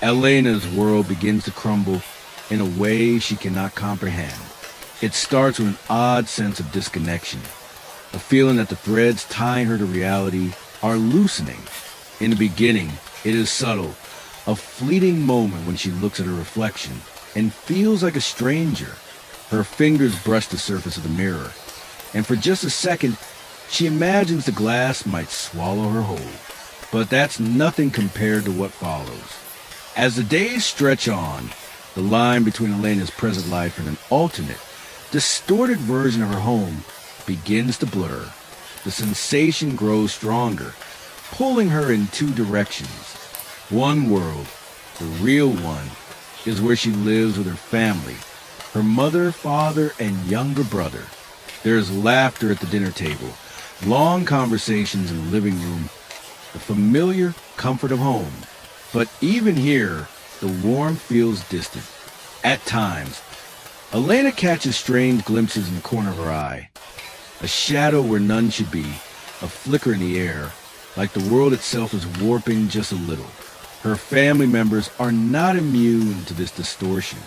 Elena's world begins to crumble in a way she cannot comprehend. It starts with an odd sense of disconnection, a feeling that the threads tying her to reality are loosening. In the beginning, it is subtle, a fleeting moment when she looks at her reflection and feels like a stranger. Her fingers brush the surface of the mirror, and for just a second, she imagines the glass might swallow her whole. But that's nothing compared to what follows. As the days stretch on, the line between Elena's present life and an alternate, distorted version of her home begins to blur. The sensation grows stronger, pulling her in two directions. One world, the real one, is where she lives with her family, her mother, father, and younger brother. There is laughter at the dinner table, long conversations in the living room, the familiar comfort of home. But even here, the warmth feels distant. At times, Elena catches strange glimpses in the corner of her eye, a shadow where none should be, a flicker in the air, like the world itself is warping just a little. Her family members are not immune to this distortion.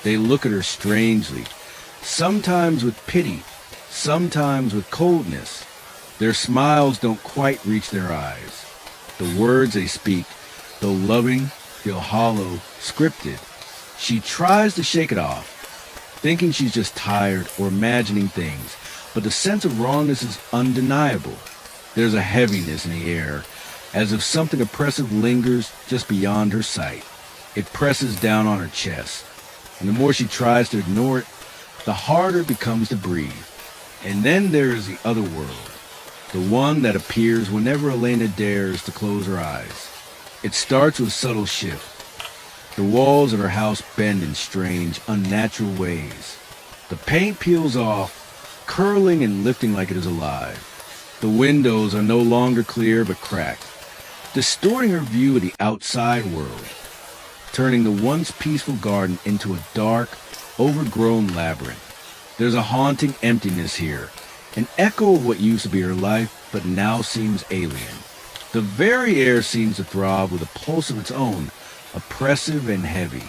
They look at her strangely, sometimes with pity, sometimes with coldness. Their smiles don't quite reach their eyes. The words they speak, though loving, feel hollow, scripted. She tries to shake it off, thinking she's just tired or imagining things, but the sense of wrongness is undeniable. There's a heaviness in the air, as if something oppressive lingers just beyond her sight. It presses down on her chest, and the more she tries to ignore it, the harder it becomes to breathe. And then there is the other world, the one that appears whenever Elena dares to close her eyes. It starts with a subtle shift. The walls of her house bend in strange, unnatural ways. The paint peels off, curling and lifting like it is alive. The windows are no longer clear but cracked, distorting her view of the outside world, turning the once peaceful garden into a dark, overgrown labyrinth. There's a haunting emptiness here, an echo of what used to be her life but now seems alien. The very air seems to throb with a pulse of its own, oppressive and heavy.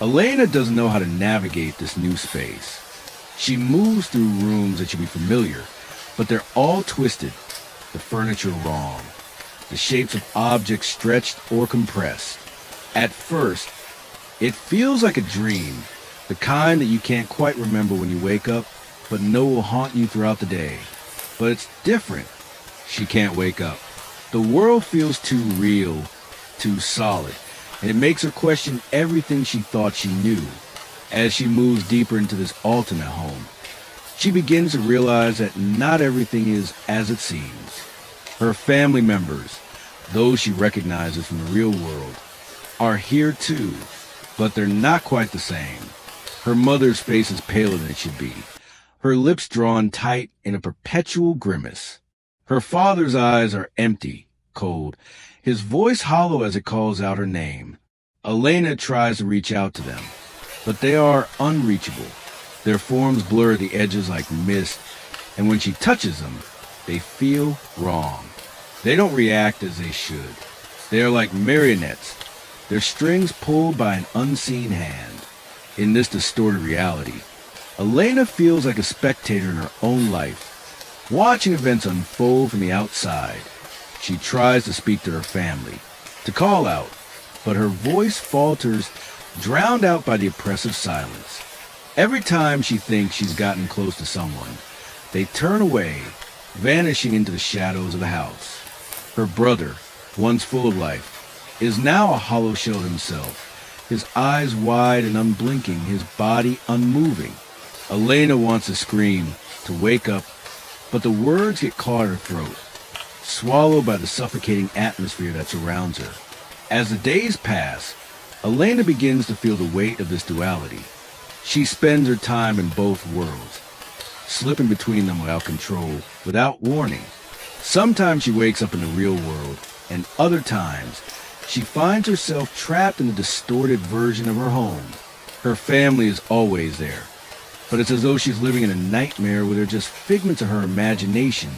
Elena doesn't know how to navigate this new space. She moves through rooms that should be familiar, but they're all twisted, the furniture wrong, the shapes of objects stretched or compressed. At first, it feels like a dream, the kind that you can't quite remember when you wake up, but know will haunt you throughout the day. But it's different. She can't wake up. The world feels too real, too solid, and it makes her question everything she thought she knew. As she moves deeper into this alternate home, she begins to realize that not everything is as it seems. Her family members, those she recognizes from the real world, are here too, but they're not quite the same. Her mother's face is paler than it should be, her lips drawn tight in a perpetual grimace. Her father's eyes are empty, cold, his voice hollow as it calls out her name. Elena tries to reach out to them, but they are unreachable. Their forms blur the edges like mist, and when she touches them, they feel wrong. They don't react as they should. They are like marionettes, their strings pulled by an unseen hand. In this distorted reality, Elena feels like a spectator in her own life, watching events unfold from the outside. She tries to speak to her family, to call out, but her voice falters, drowned out by the oppressive silence. Every time she thinks she's gotten close to someone, they turn away, vanishing into the shadows of the house. Her brother, once full of life, is now a hollow shell himself, his eyes wide and unblinking, his body unmoving. Elena wants to scream, to wake up, but the words get caught in her throat, swallowed by the suffocating atmosphere that surrounds her. As the days pass, Elena begins to feel the weight of this duality. She spends her time in both worlds, slipping between them without control, without warning. Sometimes she wakes up in the real world, and other times she finds herself trapped in the distorted version of her home. Her family is always there, but it's as though she's living in a nightmare where they're just figments of her imagination,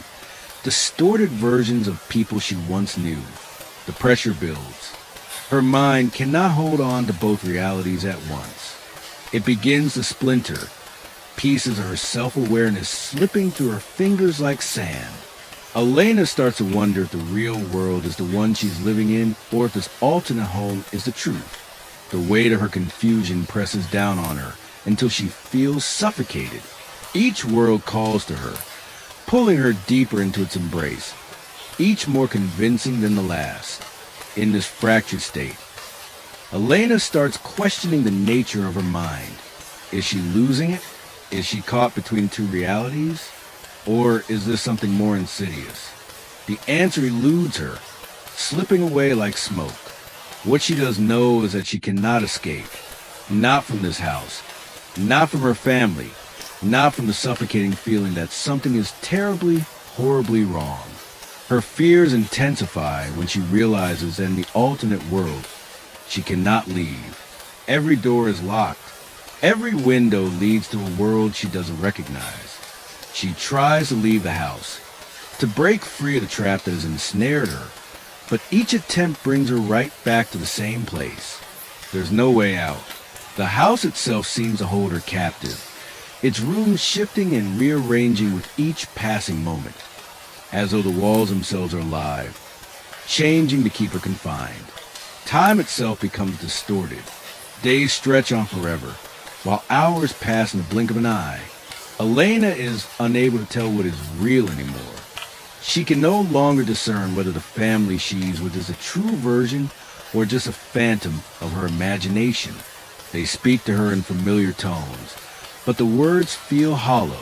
distorted versions of people she once knew. The pressure builds. Her mind cannot hold on to both realities at once. It begins to splinter, pieces of her self-awareness slipping through her fingers like sand. Elena starts to wonder if the real world is the one she's living in or if this alternate home is the truth. The weight of her confusion presses down on her until she feels suffocated. Each world calls to her, pulling her deeper into its embrace, each more convincing than the last. In this fractured state, Elena starts questioning the nature of her mind. Is she losing it? Is she caught between two realities? Or is this something more insidious? The answer eludes her, slipping away like smoke. What she does know is that she cannot escape. Not from this house. Not from her family. Not from the suffocating feeling that something is terribly, horribly wrong. Her fears intensify when she realizes that in the alternate world, she cannot leave. Every door is locked. Every window leads to a world she doesn't recognize. She tries to leave the house, to break free of the trap that has ensnared her, but each attempt brings her right back to the same place. There's no way out. The house itself seems to hold her captive, its rooms shifting and rearranging with each passing moment, as though the walls themselves are alive, changing to keep her confined. Time itself becomes distorted. Days stretch on forever, while hours pass in the blink of an eye. Elena is unable to tell what is real anymore. She can no longer discern whether the family she's with is a true version or just a phantom of her imagination. They speak to her in familiar tones, but the words feel hollow.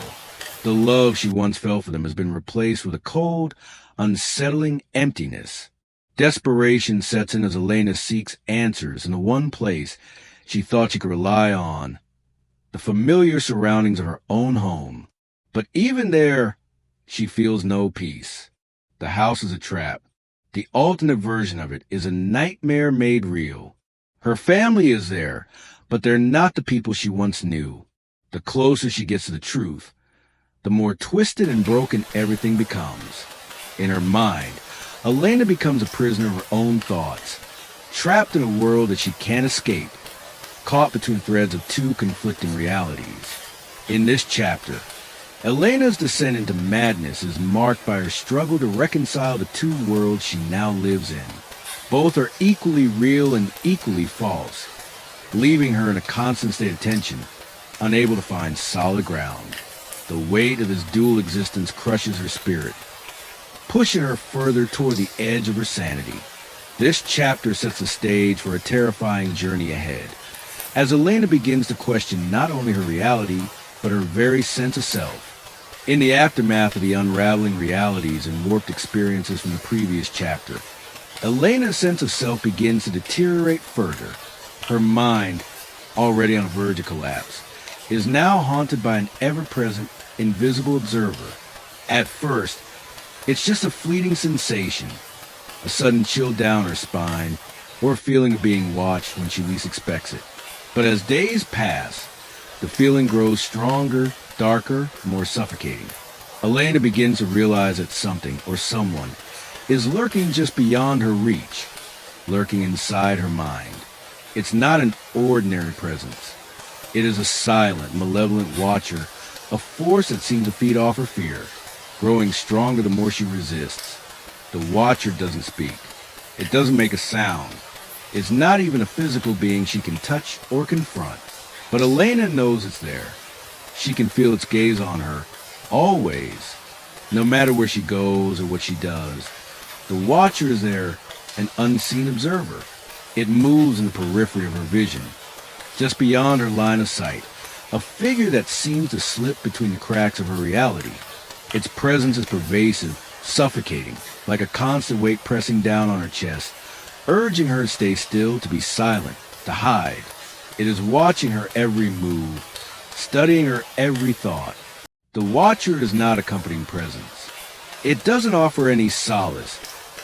The love she once felt for them has been replaced with a cold, unsettling emptiness. Desperation sets in as Elena seeks answers in the one place she thought she could rely on, the familiar surroundings of her own home. But even there, she feels no peace. The house is a trap. The alternate version of it is a nightmare made real. Her family is there, but they're not the people she once knew. The closer she gets to the truth, the more twisted and broken everything becomes. In her mind, Elena becomes a prisoner of her own thoughts, trapped in a world that she can't escape, caught between threads of two conflicting realities. In this chapter, Elena's descent into madness is marked by her struggle to reconcile the two worlds she now lives in. Both are equally real and equally false, leaving her in a constant state of tension, unable to find solid ground. The weight of this dual existence crushes her spirit, pushing her further toward the edge of her sanity. This chapter sets the stage for a terrifying journey ahead, as Elena begins to question not only her reality, but her very sense of self. In the aftermath of the unraveling realities and warped experiences from the previous chapter, Elena's sense of self begins to deteriorate further. Her mind, already on the verge of collapse, is now haunted by an ever-present, invisible observer. At first, it's just a fleeting sensation, a sudden chill down her spine, or a feeling of being watched when she least expects it. But as days pass, the feeling grows stronger, darker, more suffocating. Elena begins to realize that something or someone is lurking just beyond her reach, lurking inside her mind. It's not an ordinary presence. It is a silent, malevolent watcher, a force that seems to feed off her fear, growing stronger the more she resists. The watcher doesn't speak. It doesn't make a sound. It's not even a physical being she can touch or confront. But Elena knows it's there. She can feel its gaze on her, always, no matter where she goes or what she does. The watcher is there, an unseen observer. It moves in the periphery of her vision, just beyond her line of sight, a figure that seems to slip between the cracks of her reality. Its presence is pervasive, suffocating, like a constant weight pressing down on her chest, urging her to stay still, to be silent, to hide. It is watching her every move, studying her every thought. The watcher is not a comforting presence. It doesn't offer any solace,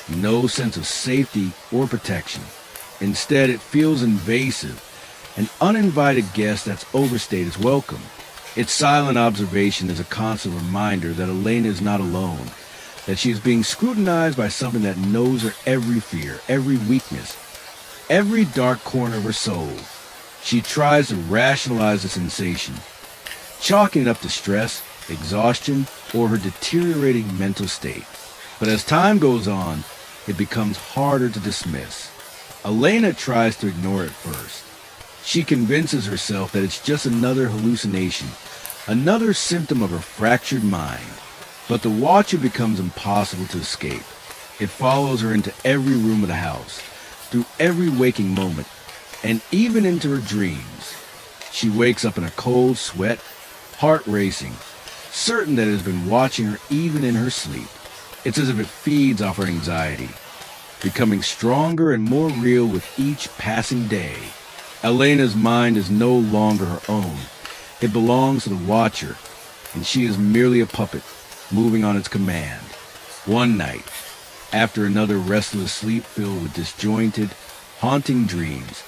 no sense of safety or protection. Instead, it feels invasive, an uninvited guest that's overstayed its welcome. Its silent observation is a constant reminder that Elena is not alone, that she is being scrutinized by something that knows her every fear, every weakness, every dark corner of her soul. She tries to rationalize the sensation, chalking it up to stress, exhaustion, or her deteriorating mental state. But as time goes on, it becomes harder to dismiss. Elena tries to ignore it first. She convinces herself that it's just another hallucination, another symptom of her fractured mind. But the Watcher becomes impossible to escape. It follows her into every room of the house, through every waking moment, and even into her dreams. She wakes up in a cold sweat, heart racing, certain that it has been watching her even in her sleep. It's as if it feeds off her anxiety, becoming stronger and more real with each passing day. Elena's mind is no longer her own. It belongs to the Watcher, and she is merely a puppet, moving on its command. One night, after another restless sleep filled with disjointed, haunting dreams,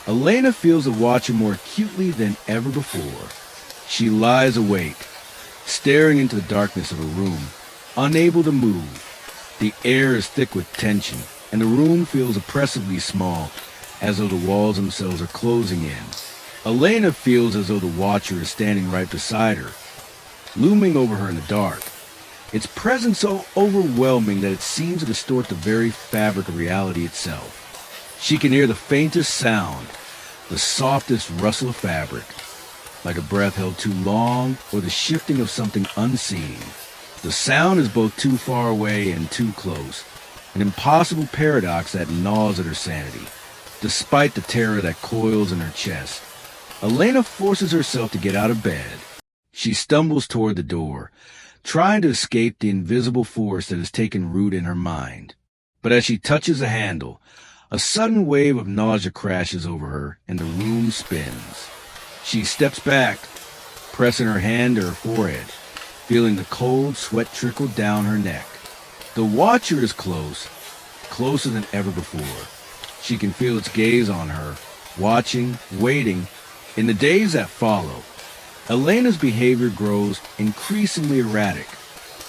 Elena feels the Watcher more acutely than ever before. She lies awake, staring into the darkness of her room, unable to move. The air is thick with tension, and the room feels oppressively small, as though the walls themselves are closing in. Elena feels as though the Watcher is standing right beside her, looming over her in the dark. Its presence so overwhelming that it seems to distort the very fabric of reality itself. She can hear the faintest sound, the softest rustle of fabric, like a breath held too long or the shifting of something unseen. The sound is both too far away and too close, an impossible paradox that gnaws at her sanity. Despite the terror that coils in her chest, Elena forces herself to get out of bed. She stumbles toward the door, trying to escape the invisible force that has taken root in her mind. But as she touches the handle, a sudden wave of nausea crashes over her and the room spins. She steps back, pressing her hand to her forehead, feeling the cold sweat trickle down her neck. The Watcher is close, closer than ever before. She can feel its gaze on her, watching, waiting. In the days that follow, Elena's behavior grows increasingly erratic.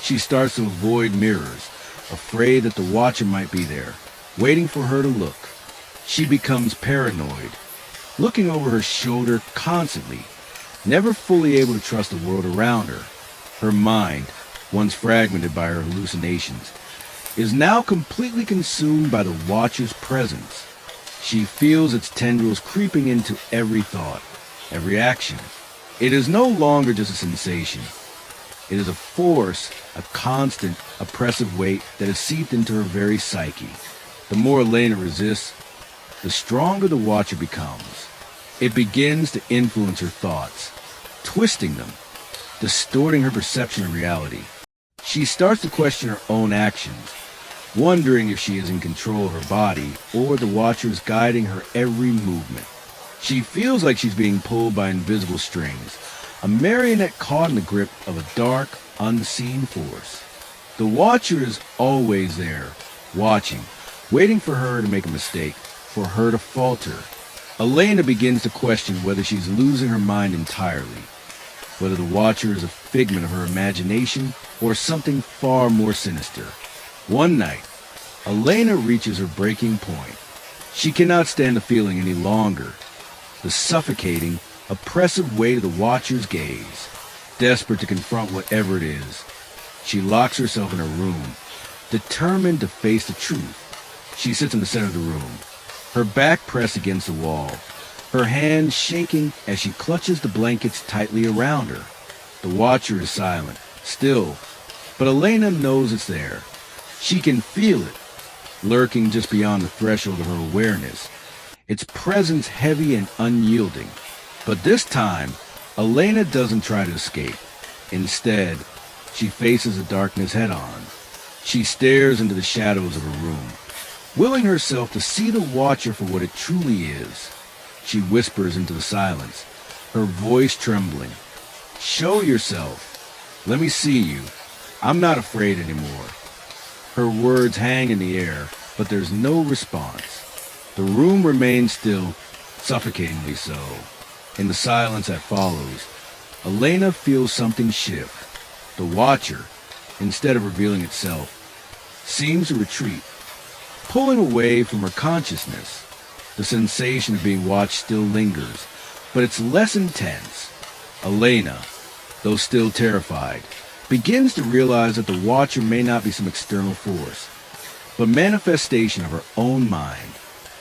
She starts to avoid mirrors, afraid that the Watcher might be there, waiting for her to look. She becomes paranoid, looking over her shoulder constantly, never fully able to trust the world around her. Her mind, once fragmented by her hallucinations, is now completely consumed by the Watcher's presence. She feels its tendrils creeping into every thought, every action. It is no longer just a sensation. It is a force, a constant, oppressive weight that has seeped into her very psyche. The more Elena resists, the stronger the Watcher becomes. It begins to influence her thoughts, twisting them, distorting her perception of reality. She starts to question her own actions, wondering if she is in control of her body or the Watcher is guiding her every movement. She feels like she's being pulled by invisible strings, a marionette caught in the grip of a dark, unseen force. The Watcher is always there, watching, waiting for her to make a mistake, for her to falter. Elena begins to question whether she's losing her mind entirely, whether the Watcher is a figment of her imagination or something far more sinister. One night, Elena reaches her breaking point. She cannot stand the feeling any longer, the suffocating, oppressive weight of the Watcher's gaze. Desperate to confront whatever it is, she locks herself in her room, determined to face the truth. She sits in the center of the room, her back pressed against the wall, her hands shaking as she clutches the blankets tightly around her. The Watcher is silent, still, but Elena knows it's there. She can feel it, lurking just beyond the threshold of her awareness, its presence heavy and unyielding. But this time, Elena doesn't try to escape. Instead, she faces the darkness head-on. She stares into the shadows of her room, willing herself to see the Watcher for what it truly is. She whispers into the silence, her voice trembling. "Show yourself. Let me see you. I'm not afraid anymore." Her words hang in the air, but there's no response. The room remains still, suffocatingly so. In the silence that follows, Elena feels something shift. The Watcher, instead of revealing itself, seems to retreat, pulling away from her consciousness. The sensation of being watched still lingers, but it's less intense. Elena, though still terrified, begins to realize that the Watcher may not be some external force, but manifestation of her own mind.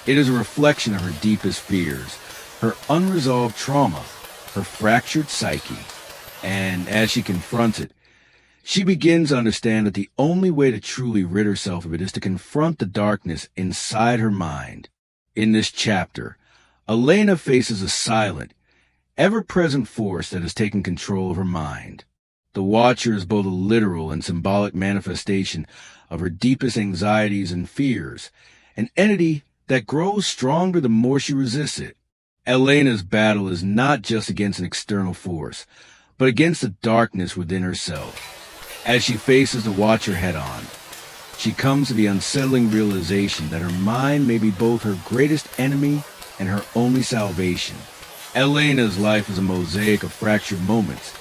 It is a reflection of her deepest fears, her unresolved trauma, her fractured psyche. And as she confronts it, she begins to understand that the only way to truly rid herself of it is to confront the darkness inside her mind. In this chapter, Elena faces a silent, ever-present force that has taken control of her mind. The Watcher is both a literal and symbolic manifestation of her deepest anxieties and fears, an entity that grows stronger the more she resists it. Elena's battle is not just against an external force, but against the darkness within herself. As she faces the Watcher head-on, she comes to the unsettling realization that her mind may be both her greatest enemy and her only salvation. Elena's life is a mosaic of fractured moments,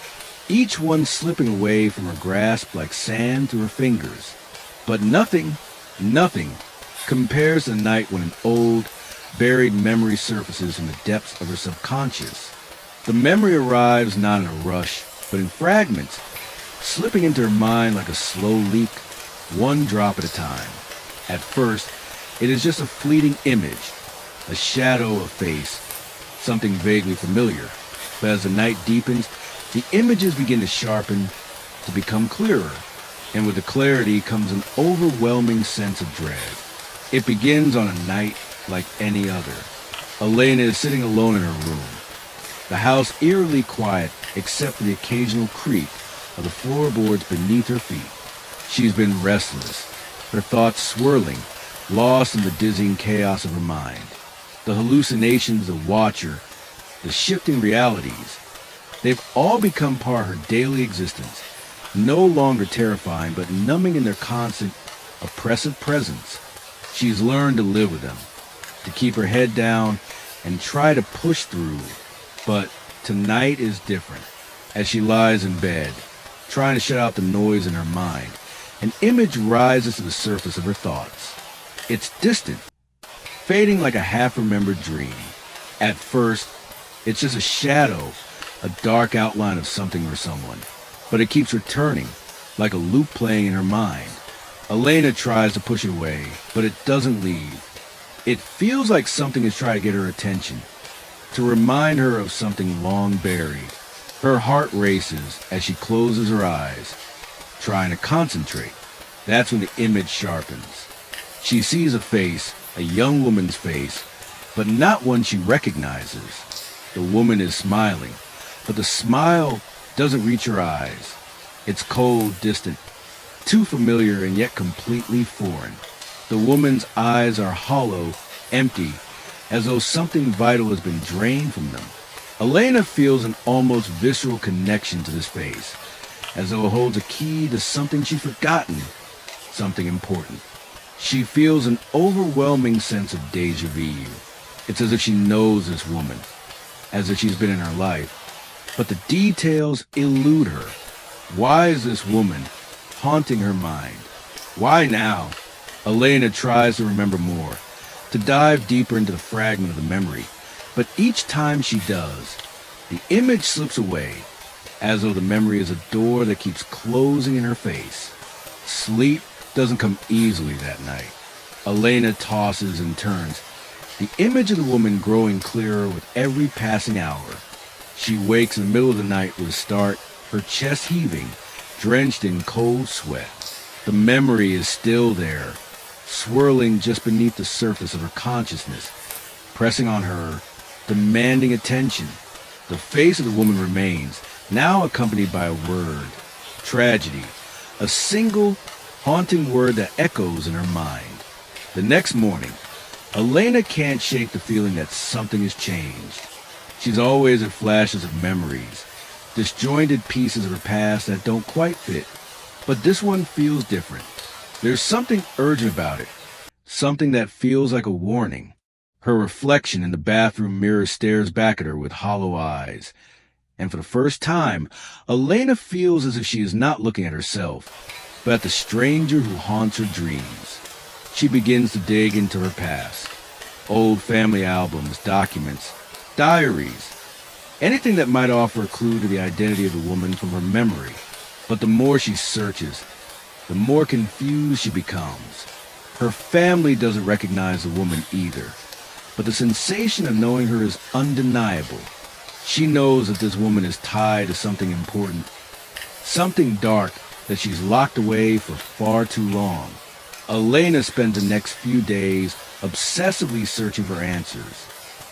each one slipping away from her grasp like sand through her fingers. But nothing compares to the night when an old, buried memory surfaces in the depths of her subconscious. The memory arrives not in a rush, but in fragments, slipping into her mind like a slow leak, one drop at a time. At first, it is just a fleeting image, a shadow, a face, something vaguely familiar. But as the night deepens, the images begin to sharpen, to become clearer, and with the clarity comes an overwhelming sense of dread. It begins on a night like any other. Elena is sitting alone in her room, the house eerily quiet except for the occasional creak of the floorboards beneath her feet. She's been restless, her thoughts swirling, lost in the dizzying chaos of her mind. The hallucinations, the Watcher, the shifting realities, they've all become part of her daily existence, no longer terrifying but numbing in their constant, oppressive presence. She's learned to live with them, to keep her head down and try to push through. But tonight is different. As she lies in bed, trying to shut out the noise in her mind, an image rises to the surface of her thoughts. It's distant, fading like a half-remembered dream. At first, it's just a shadow, a dark outline of something or someone. But it keeps returning, like a loop playing in her mind. Elena tries to push it away, but it doesn't leave. It feels like something is trying to get her attention, to remind her of something long buried. Her heart races as she closes her eyes, trying to concentrate. That's when the image sharpens. She sees a face, a young woman's face, but not one she recognizes. The woman is smiling, but the smile doesn't reach her eyes. It's cold, distant, too familiar and yet completely foreign. The woman's eyes are hollow, empty, as though something vital has been drained from them. Elena feels an almost visceral connection to this face, as though it holds a key to something she's forgotten, something important. She feels an overwhelming sense of déjà vu. It's as if she knows this woman, as if she's been in her life. But the details elude her. Why is this woman haunting her mind? Why now? Elena tries to remember more, to dive deeper into the fragment of the memory. But each time she does, the image slips away, as though the memory is a door that keeps closing in her face. Sleep doesn't come easily that night. Elena tosses and turns, the image of the woman growing clearer with every passing hour. She wakes in the middle of the night with a start, her chest heaving, drenched in cold sweat. The memory is still there, swirling just beneath the surface of her consciousness, pressing on her, demanding attention. The face of the woman remains, now accompanied by a word, tragedy, a single haunting word that echoes in her mind. The next morning, Elena can't shake the feeling that something has changed. She's always had flashes of memories, disjointed pieces of her past that don't quite fit. But this one feels different. There's something urgent about it, something that feels like a warning. Her reflection in the bathroom mirror stares back at her with hollow eyes. And for the first time, Elena feels as if she is not looking at herself, but at the stranger who haunts her dreams. She begins to dig into her past. Old family albums, documents, diaries, anything that might offer a clue to the identity of the woman from her memory. But the more she searches, the more confused she becomes. Her family doesn't recognize the woman either, but the sensation of knowing her is undeniable. She knows that this woman is tied to something important, something dark that she's locked away for far too long. Elena spends the next few days obsessively searching for answers.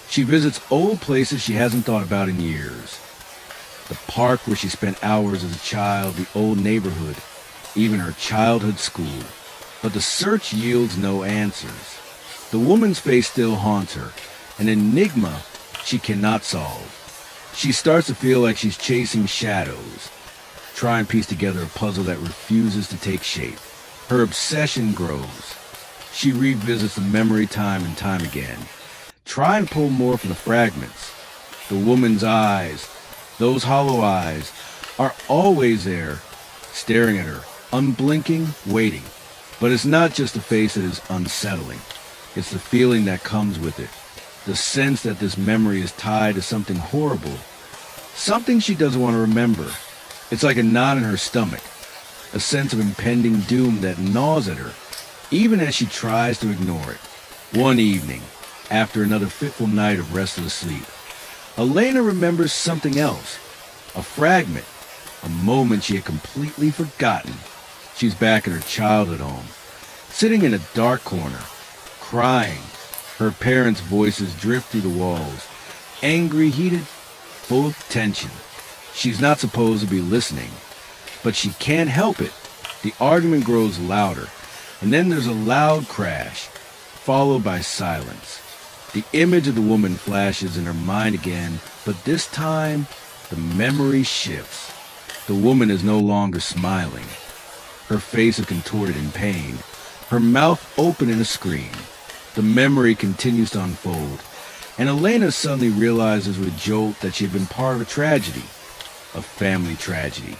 She visits old places she hasn't thought about in years. The park where she spent hours as a child, the old neighborhood, even her childhood school. But the search yields no answers. The woman's face still haunts her, an enigma she cannot solve. She starts to feel like she's chasing shadows, trying to piece together a puzzle that refuses to take shape. Her obsession grows. She revisits the memory time and time again, trying to pull more from the fragments. The woman's eyes, those hollow eyes, are always there, staring at her, unblinking, waiting. But it's not just the face that is unsettling. It's the feeling that comes with it. The sense that this memory is tied to something horrible. Something she doesn't want to remember. It's like a knot in her stomach. A sense of impending doom that gnaws at her, even as she tries to ignore it. One evening, after another fitful night of restless sleep, Elena remembers something else. A fragment. A moment she had completely forgotten. She's back in her childhood home, sitting in a dark corner, crying. Her parents' voices drift through the walls, angry, heated, full of tension. She's not supposed to be listening, but she can't help it. The argument grows louder, and then there's a loud crash, followed by silence. The image of the woman flashes in her mind again, but this time, the memory shifts. The woman is no longer smiling. Her face is contorted in pain, her mouth open in a scream. The memory continues to unfold, and Elena suddenly realizes with a jolt that she had been part of a tragedy, a family tragedy.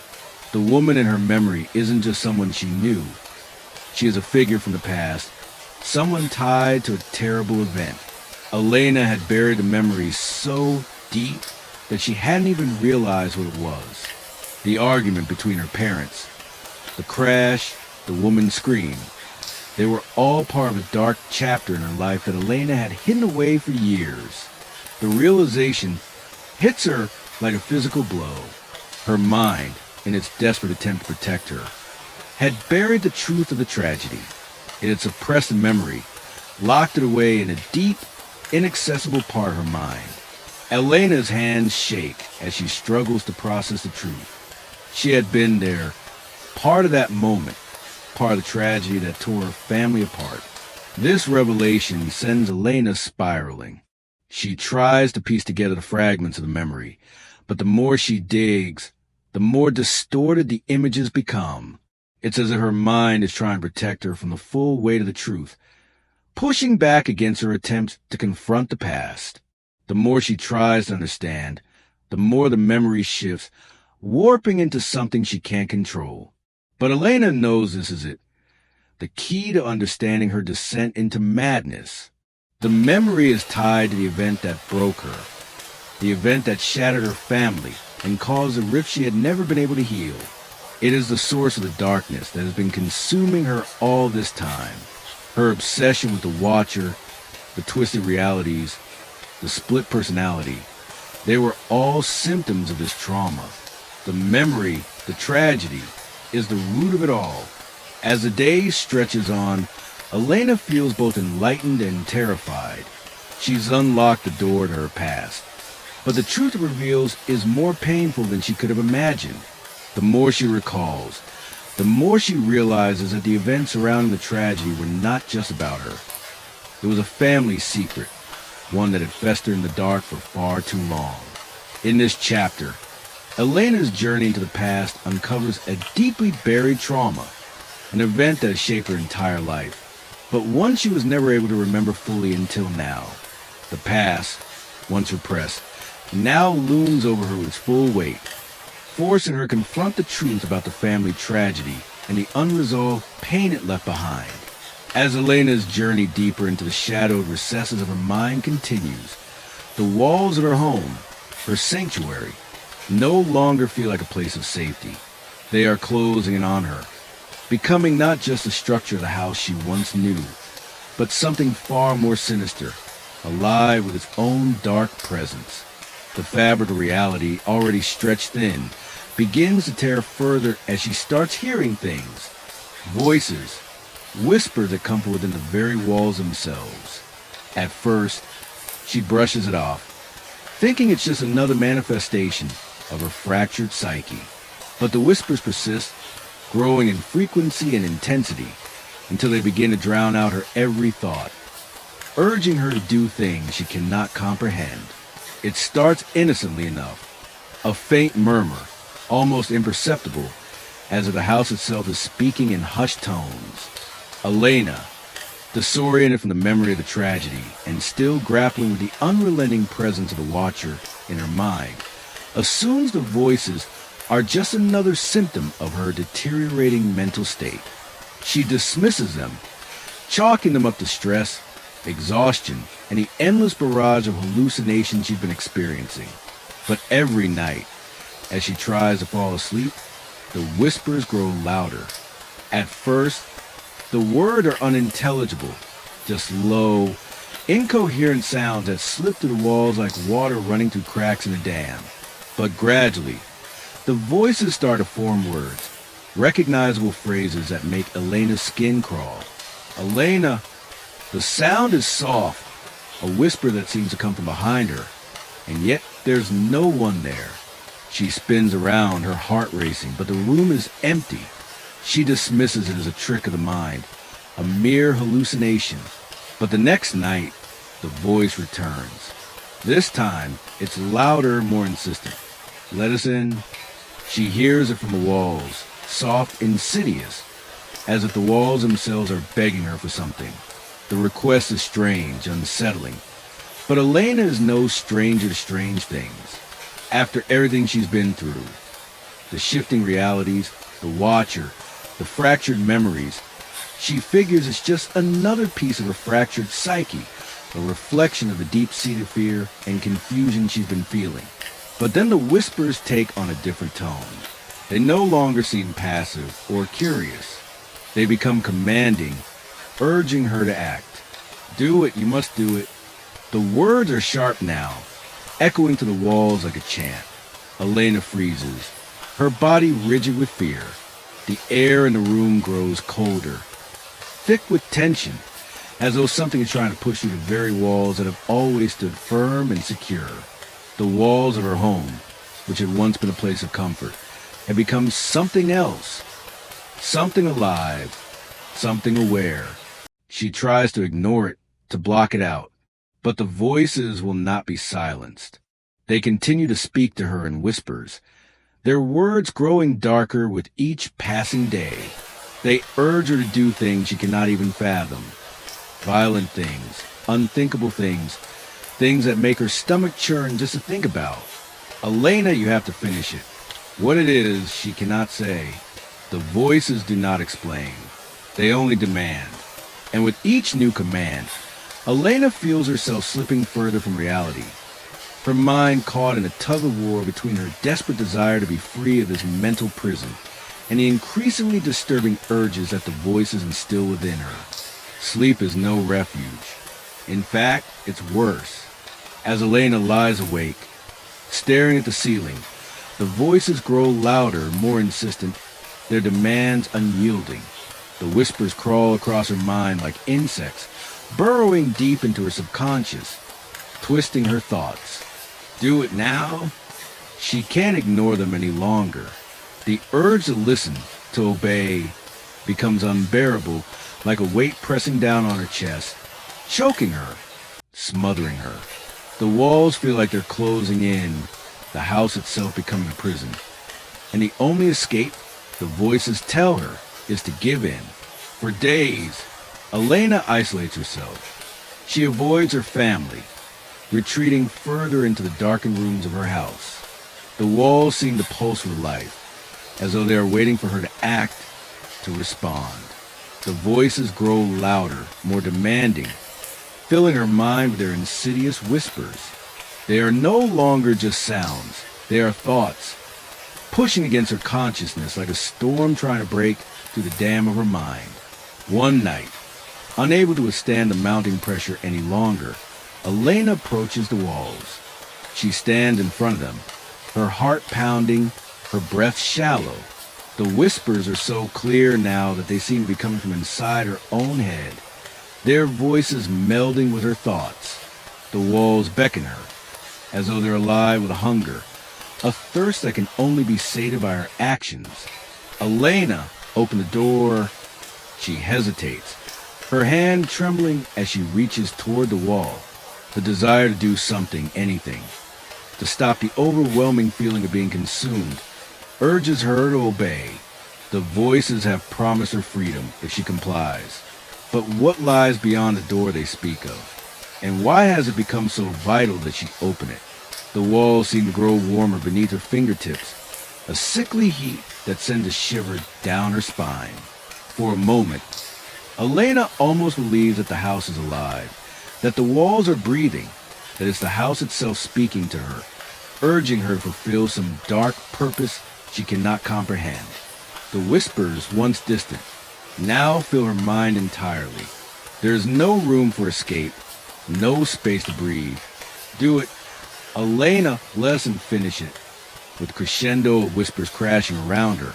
The woman in her memory isn't just someone she knew. She is a figure from the past, someone tied to a terrible event. Elena had buried the memory so deep that she hadn't even realized what it was. The argument between her parents, the crash, the woman's scream, they were all part of a dark chapter in her life that Elena had hidden away for years. The realization hits her like a physical blow. Her mind, in its desperate attempt to protect her, had buried the truth of the tragedy. It had suppressed the memory, locked it away in a deep, inaccessible part of her mind. Elena's hands shake as she struggles to process the truth. She had been there, part of that moment, part of the tragedy that tore her family apart. This revelation sends Elena spiraling. She tries to piece together the fragments of the memory, but the more she digs, the more distorted the images become. It's as if her mind is trying to protect her from the full weight of the truth, pushing back against her attempts to confront the past. The more she tries to understand, the more the memory shifts, warping into something she can't control. But Elena knows this is it, the key to understanding her descent into madness. The memory is tied to the event that broke her, the event that shattered her family and caused a rift she had never been able to heal. It is the source of the darkness that has been consuming her all this time. Her obsession with the Watcher, the twisted realities, the split personality, they were all symptoms of this trauma. The memory, the tragedy, is the root of it all. As the day stretches on, Elena feels both enlightened and terrified. She's unlocked the door to her past. But the truth it reveals is more painful than she could have imagined. The more she recalls, the more she realizes that the events surrounding the tragedy were not just about her. It was a family secret, one that had festered in the dark for far too long. In this chapter, Elena's journey into the past uncovers a deeply buried trauma, an event that has shaped her entire life, but one she was never able to remember fully until now. The past, once repressed, now looms over her with its full weight, forcing her to confront the truth about the family tragedy and the unresolved pain it left behind. As Elena's journey deeper into the shadowed recesses of her mind continues, the walls of her home, her sanctuary, no longer feel like a place of safety. They are closing in on her, becoming not just the structure of the house she once knew, but something far more sinister, alive with its own dark presence. The fabric of reality, already stretched thin, begins to tear further as she starts hearing things, voices, whispers that come from within the very walls themselves. At first, she brushes it off, thinking it's just another manifestation of her fractured psyche. But the whispers persist, growing in frequency and intensity until they begin to drown out her every thought, urging her to do things she cannot comprehend. It starts innocently enough, a faint murmur, almost imperceptible, as if the house itself is speaking in hushed tones. Elena, disoriented from the memory of the tragedy and still grappling with the unrelenting presence of the Watcher in her mind, assumes the voices are just another symptom of her deteriorating mental state. She dismisses them, chalking them up to stress, exhaustion, and the endless barrage of hallucinations she's been experiencing. But every night, as she tries to fall asleep, the whispers grow louder. At first, the words are unintelligible, just low, incoherent sounds that slip through the walls like water running through cracks in a dam. But gradually, the voices start to form words, recognizable phrases that make Elena's skin crawl. Elena, the sound is soft, a whisper that seems to come from behind her, and yet there's no one there. She spins around, her heart racing, but the room is empty. She dismisses it as a trick of the mind, a mere hallucination. But the next night, the voice returns. This time, it's louder, more insistent. Let us in. She hears it from the walls, soft, insidious, as if the walls themselves are begging her for something. The request is strange, unsettling. But Elena is no stranger to strange things. After everything she's been through, the shifting realities, the Watcher, the fractured memories, she figures it's just another piece of her fractured psyche, a reflection of the deep-seated fear and confusion she's been feeling. But then the whispers take on a different tone. They no longer seem passive or curious. They become commanding, urging her to act. Do it, you must do it. The words are sharp now, echoing to the walls like a chant. Elena freezes, her body rigid with fear. The air in the room grows colder, thick with tension, as though something is trying to push through the very walls that have always stood firm and secure. The walls of her home, which had once been a place of comfort, had become something else, something alive, something aware. She tries to ignore it, to block it out, but the voices will not be silenced. They continue to speak to her in whispers, their words growing darker with each passing day. They urge her to do things she cannot even fathom. Violent things, unthinkable things, things that make her stomach churn just to think about. Elena, you have to finish it. What it is, she cannot say. The voices do not explain. They only demand. And with each new command, Elena feels herself slipping further from reality. Her mind caught in a tug-of-war between her desperate desire to be free of this mental prison and the increasingly disturbing urges that the voices instill within her. Sleep is no refuge. In fact, it's worse. As Elena lies awake, staring at the ceiling, the voices grow louder, more insistent, their demands unyielding. The whispers crawl across her mind like insects, burrowing deep into her subconscious, twisting her thoughts. Do it now? She can't ignore them any longer. The urge to listen, to obey, becomes unbearable, like a weight pressing down on her chest, choking her, smothering her. The walls feel like they're closing in, the house itself becoming a prison. And the only escape, the voices tell her, is to give in. For days, Elena isolates herself. She avoids her family, retreating further into the darkened rooms of her house. The walls seem to pulse with life, as though they are waiting for her to act, to respond. The voices grow louder, more demanding, filling her mind with their insidious whispers. They are no longer just sounds, they are thoughts, pushing against her consciousness like a storm trying to break through the dam of her mind. One night, unable to withstand the mounting pressure any longer, Elena approaches the walls. She stands in front of them, her heart pounding, her breath shallow. The whispers are so clear now that they seem to be coming from inside her own head, their voices melding with her thoughts. The walls beckon her, as though they're alive with a hunger, a thirst that can only be sated by her actions. Elena opens the door. She hesitates, her hand trembling as she reaches toward the wall. The desire to do something, anything, to stop the overwhelming feeling of being consumed, urges her to obey. The voices have promised her freedom if she complies. But what lies beyond the door they speak of? And why has it become so vital that she open it? The walls seem to grow warmer beneath her fingertips, a sickly heat that sends a shiver down her spine. For a moment, Elena almost believes that the house is alive, that the walls are breathing, that it's the house itself speaking to her, urging her to fulfill some dark purpose she cannot comprehend. The whispers, once distant, now fill her mind entirely. There is no room for escape, no space to breathe. Do it. Elena, let him finish it. With crescendo of whispers crashing around her,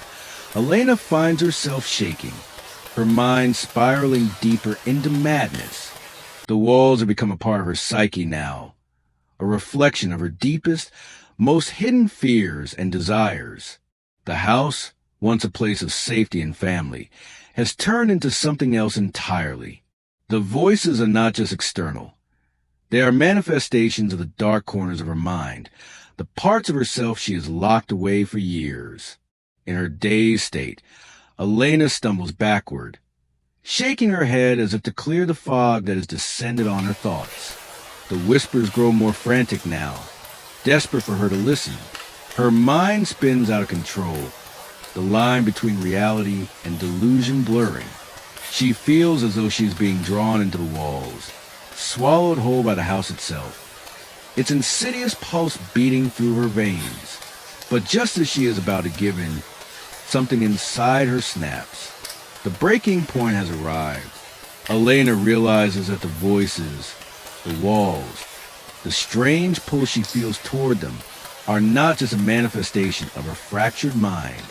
Elena finds herself shaking, her mind spiraling deeper into madness. The walls have become a part of her psyche now, a reflection of her deepest, most hidden fears and desires. The house, once a place of safety and family, has turned into something else entirely. The voices are not just external. They are manifestations of the dark corners of her mind, the parts of herself she has locked away for years. In her dazed state, Elena stumbles backward, shaking her head as if to clear the fog that has descended on her thoughts. The whispers grow more frantic now, desperate for her to listen. Her mind spins out of control, the line between reality and delusion blurring. She feels as though she is being drawn into the walls, swallowed whole by the house itself, its insidious pulse beating through her veins. But just as she is about to give in, something inside her snaps. The breaking point has arrived. Elena realizes that the voices, the walls, the strange pull she feels toward them are not just a manifestation of her fractured mind.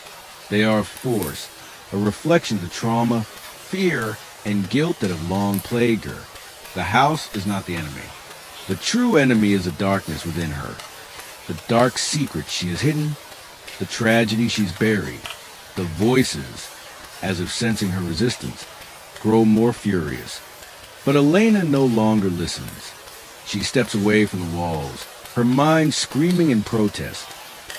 They are a force, a reflection of the trauma, fear, and guilt that have long plagued her. The house is not the enemy. The true enemy is the darkness within her, the dark secret she has hidden, the tragedy she's buried. The voices, as if sensing her resistance, grow more furious. But Elena no longer listens. She steps away from the walls, her mind screaming in protest,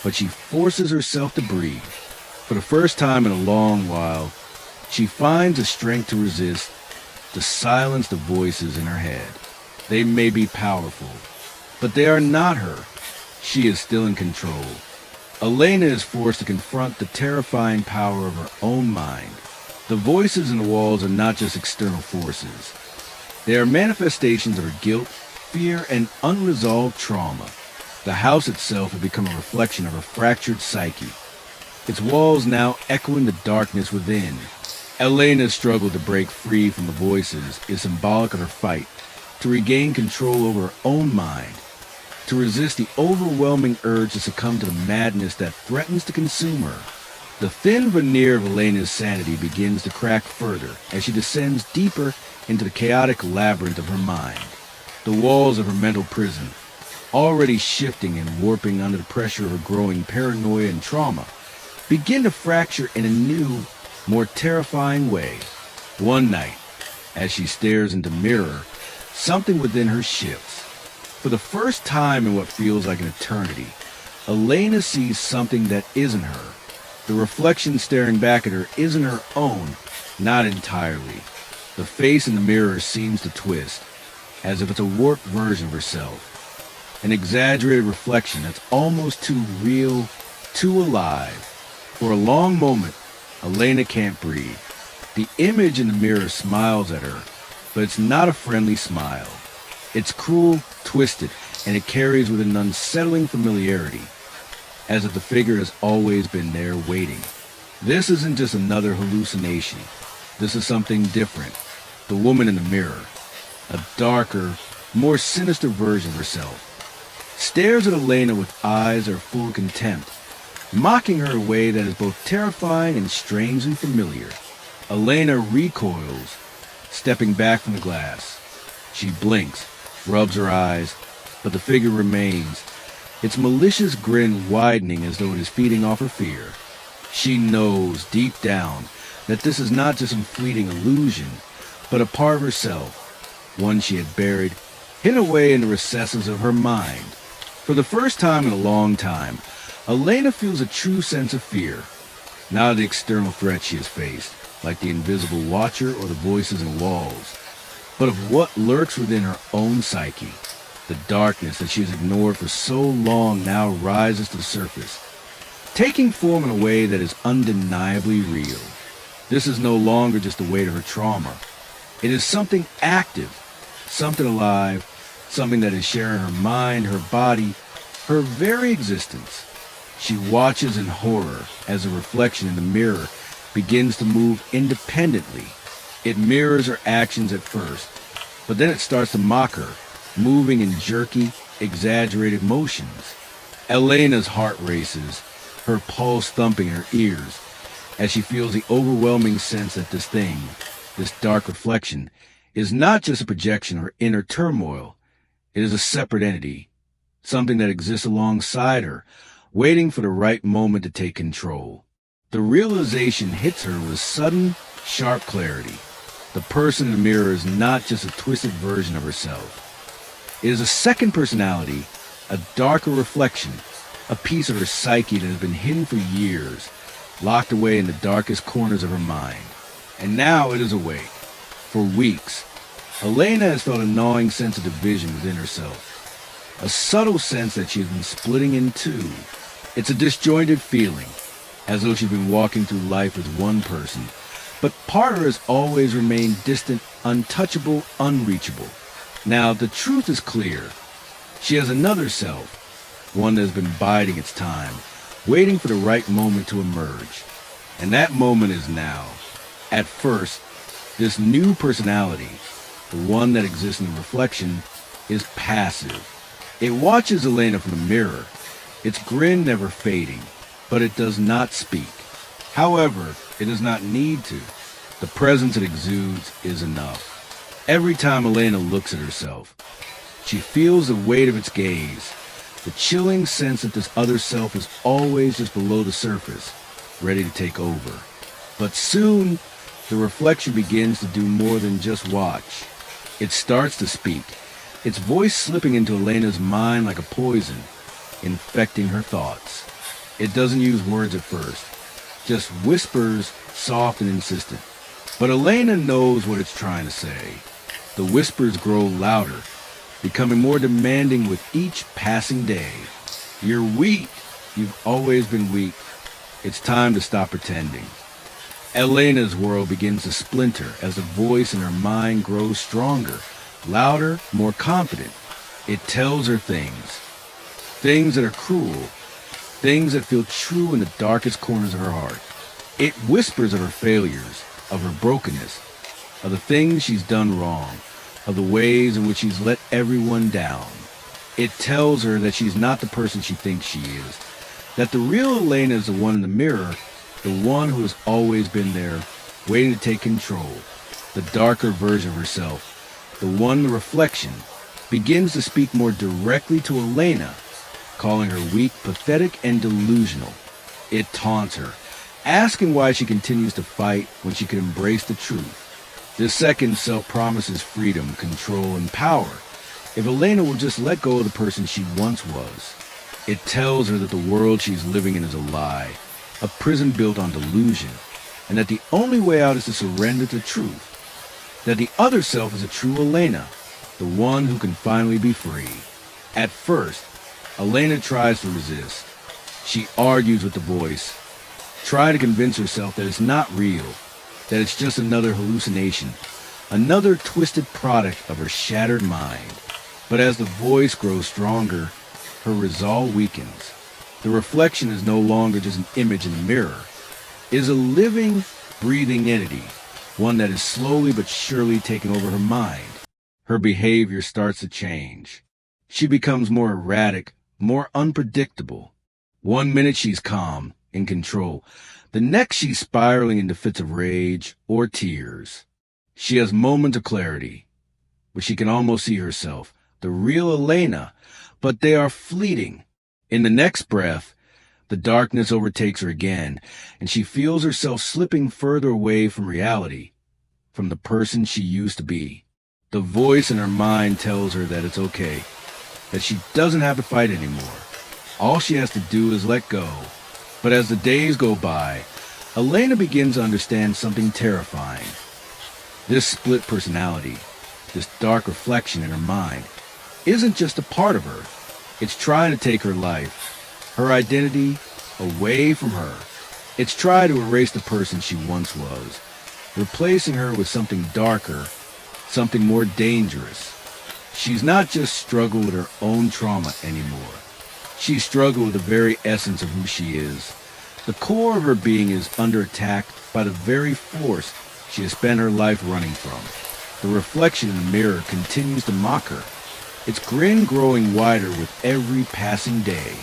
but she forces herself to breathe. For the first time in a long while, she finds the strength to resist, to silence the voices in her head. They may be powerful, but they are not her. She is still in control. Elena is forced to confront the terrifying power of her own mind. The voices in the walls are not just external forces. They are manifestations of her guilt, fear, and unresolved trauma. The house itself has become a reflection of her fractured psyche, its walls now echoing the darkness within. Elena's struggle to break free from the voices is symbolic of her fight to regain control over her own mind, to resist the overwhelming urge to succumb to the madness that threatens to consume her. The thin veneer of Elena's sanity begins to crack further as she descends deeper into the chaotic labyrinth of her mind. The walls of her mental prison, already shifting and warping under the pressure of her growing paranoia and trauma, begin to fracture in a new, more terrifying way. One night, as she stares into the mirror, something within her shifts. For the first time in what feels like an eternity, Elena sees something that isn't her. The reflection staring back at her isn't her own, not entirely. The face in the mirror seems to twist, as if it's a warped version of herself. An exaggerated reflection that's almost too real, too alive. For a long moment, Elena can't breathe. The image in the mirror smiles at her, but it's not a friendly smile. It's cruel, twisted, and it carries with an unsettling familiarity, as if the figure has always been there waiting. This isn't just another hallucination. This is something different. The woman in the mirror, a darker, more sinister version of herself, stares at Elena with eyes that are full of contempt, mocking her in a way that is both terrifying and strangely familiar. Elena recoils, stepping back from the glass. She blinks, rubs her eyes, but the figure remains, its malicious grin widening as though it is feeding off her fear. She knows, deep down, that this is not just some fleeting illusion, but a part of herself, one she had buried, hidden away in the recesses of her mind. For the first time in a long time, Elena feels a true sense of fear, not of the external threat she has faced, like the invisible watcher or the voices in walls, but of what lurks within her own psyche. The darkness that she has ignored for so long now rises to the surface, taking form in a way that is undeniably real. This is no longer just the weight of her trauma. It is something active, something alive, something that is sharing her mind, her body, her very existence. She watches in horror as a reflection in the mirror begins to move independently. It mirrors her actions at first, but then it starts to mock her, moving in jerky, exaggerated motions. Elena's heart races, her pulse thumping in her ears, as she feels the overwhelming sense that this thing, this dark reflection, is not just a projection or inner turmoil. It is a separate entity, something that exists alongside her, waiting for the right moment to take control. The realization hits her with sudden, sharp clarity. The person in the mirror is not just a twisted version of herself. It is a second personality, a darker reflection, a piece of her psyche that has been hidden for years, locked away in the darkest corners of her mind. And now it is awake. For weeks, Elena has felt a gnawing sense of division within herself, a subtle sense that she has been splitting in two. It's a disjointed feeling, as though she's been walking through life as one person, but part of her has always remained distant, untouchable, unreachable. Now, the truth is clear. She has another self, one that has been biding its time, waiting for the right moment to emerge. And that moment is now. At first, this new personality, the one that exists in the reflection, is passive. It watches Elena from the mirror, its grin never fading, but it does not speak. However, it does not need to. The presence it exudes is enough. Every time Elena looks at herself, she feels the weight of its gaze, the chilling sense that this other self is always just below the surface, ready to take over. But soon, the reflection begins to do more than just watch. It starts to speak, its voice slipping into Elena's mind like a poison, infecting her thoughts. It doesn't use words at first, just whispers, soft and insistent. But Elena knows what it's trying to say. The whispers grow louder, becoming more demanding with each passing day. You're weak. You've always been weak. It's time to stop pretending. Elena's world begins to splinter as the voice in her mind grows stronger, louder, more confident. It tells her things that are cruel, things that feel true in the darkest corners of her heart. It whispers of her failures, of her brokenness, of the things she's done wrong, of the ways in which she's let everyone down. It tells her that she's not the person she thinks she is, that the real Elena is the one in the mirror, the one who has always been there, waiting to take control, the darker version of herself, the one, the reflection, begins to speak more directly to Elena, calling her weak, pathetic, and delusional. It taunts her, asking why she continues to fight when she could embrace the truth. This second self promises freedom, control, and power if Elena will just let go of the person she once was. It tells her that the world she's living in is a lie, a prison built on delusion, and that the only way out is to surrender to truth. That the other self is a true Elena, the one who can finally be free. At first, Elena tries to resist. She argues with the voice, trying to convince herself that it's not real, that it's just another hallucination, another twisted product of her shattered mind. But as the voice grows stronger, her resolve weakens. The reflection is no longer just an image in the mirror. It is a living, breathing entity, one that is slowly but surely taking over her mind. Her behavior starts to change. She becomes more erratic, more unpredictable. One minute she's calm, in control. The next she's spiraling into fits of rage or tears. She has moments of clarity, where she can almost see herself, the real Elena, but they are fleeting. In the next breath, the darkness overtakes her again, and she feels herself slipping further away from reality, from the person she used to be. The voice in her mind tells her that it's okay, that she doesn't have to fight anymore. All she has to do is let go. But as the days go by, Elena begins to understand something terrifying. This split personality, this dark reflection in her mind, isn't just a part of her. It's trying to take her life, her identity, away from her. It's trying to erase the person she once was, replacing her with something darker, something more dangerous. She's not just struggled with her own trauma anymore. She's struggled with the very essence of who she is. The core of her being is under attack by the very force she has spent her life running from. The reflection in the mirror continues to mock her, its grin growing wider with every passing day.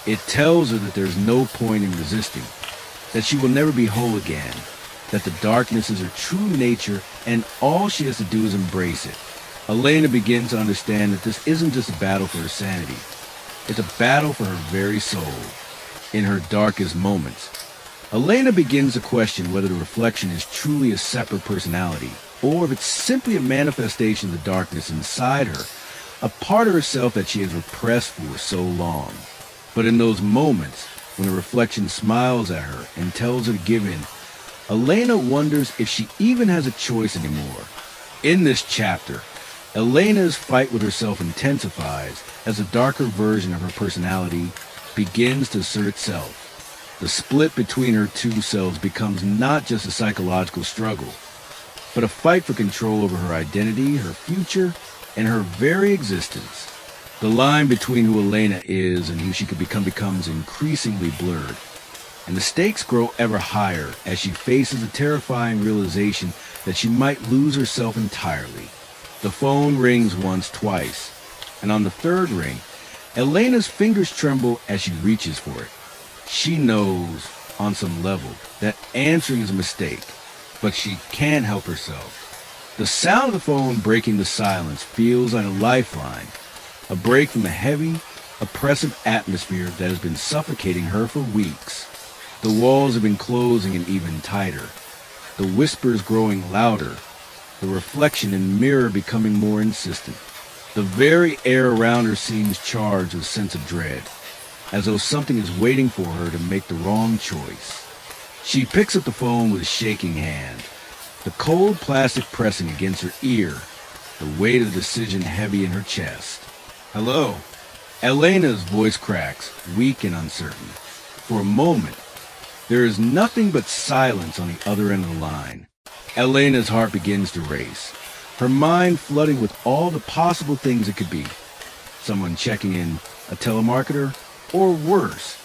It tells her that there's no point in resisting, that she will never be whole again, that the darkness is her true nature and all she has to do is embrace it. Elena begins to understand that this isn't just a battle for her sanity. It's a battle for her very soul. In her darkest moments, Elena begins to question whether the reflection is truly a separate personality, or if it's simply a manifestation of the darkness inside her, a part of herself that she has repressed for so long. But in those moments, when the reflection smiles at her and tells her to give in, Elena wonders if she even has a choice anymore. In this chapter, Elena's fight with herself intensifies as a darker version of her personality begins to assert itself. The split between her two selves becomes not just a psychological struggle, but a fight for control over her identity, her future, and her very existence. The line between who Elena is and who she could become becomes increasingly blurred, and the stakes grow ever higher as she faces a terrifying realization that she might lose herself entirely. The phone rings once, twice, and on the third ring, Elena's fingers tremble as she reaches for it. She knows, on some level, that answering is a mistake, but she can't help herself. The sound of the phone breaking the silence feels like a lifeline, a break from the heavy, oppressive atmosphere that has been suffocating her for weeks. The walls have been closing in even tighter, the whispers growing louder, the reflection in the mirror becoming more insistent. The very air around her seems charged with a sense of dread, as though something is waiting for her to make the wrong choice. She picks up the phone with a shaking hand, the cold plastic pressing against her ear, the weight of the decision heavy in her chest. Hello? Elena's voice cracks, weak and uncertain. For a moment, there is nothing but silence on the other end of the line. Elena's heart begins to race, her mind flooding with all the possible things it could be. Someone checking in, a telemarketer, or worse,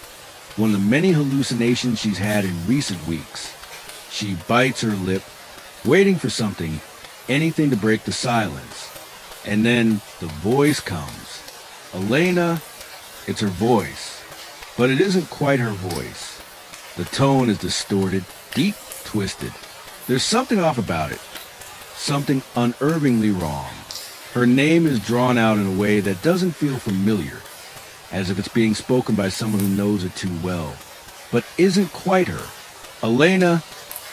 one of the many hallucinations she's had in recent weeks. She bites her lip, waiting for something, anything to break the silence. And then the voice comes. Elena, it's her voice. But it isn't quite her voice. The tone is distorted, deep, twisted. There's something off about it, something unervingly wrong. Her name is drawn out in a way that doesn't feel familiar, as if it's being spoken by someone who knows it too well, but isn't quite her. Elena,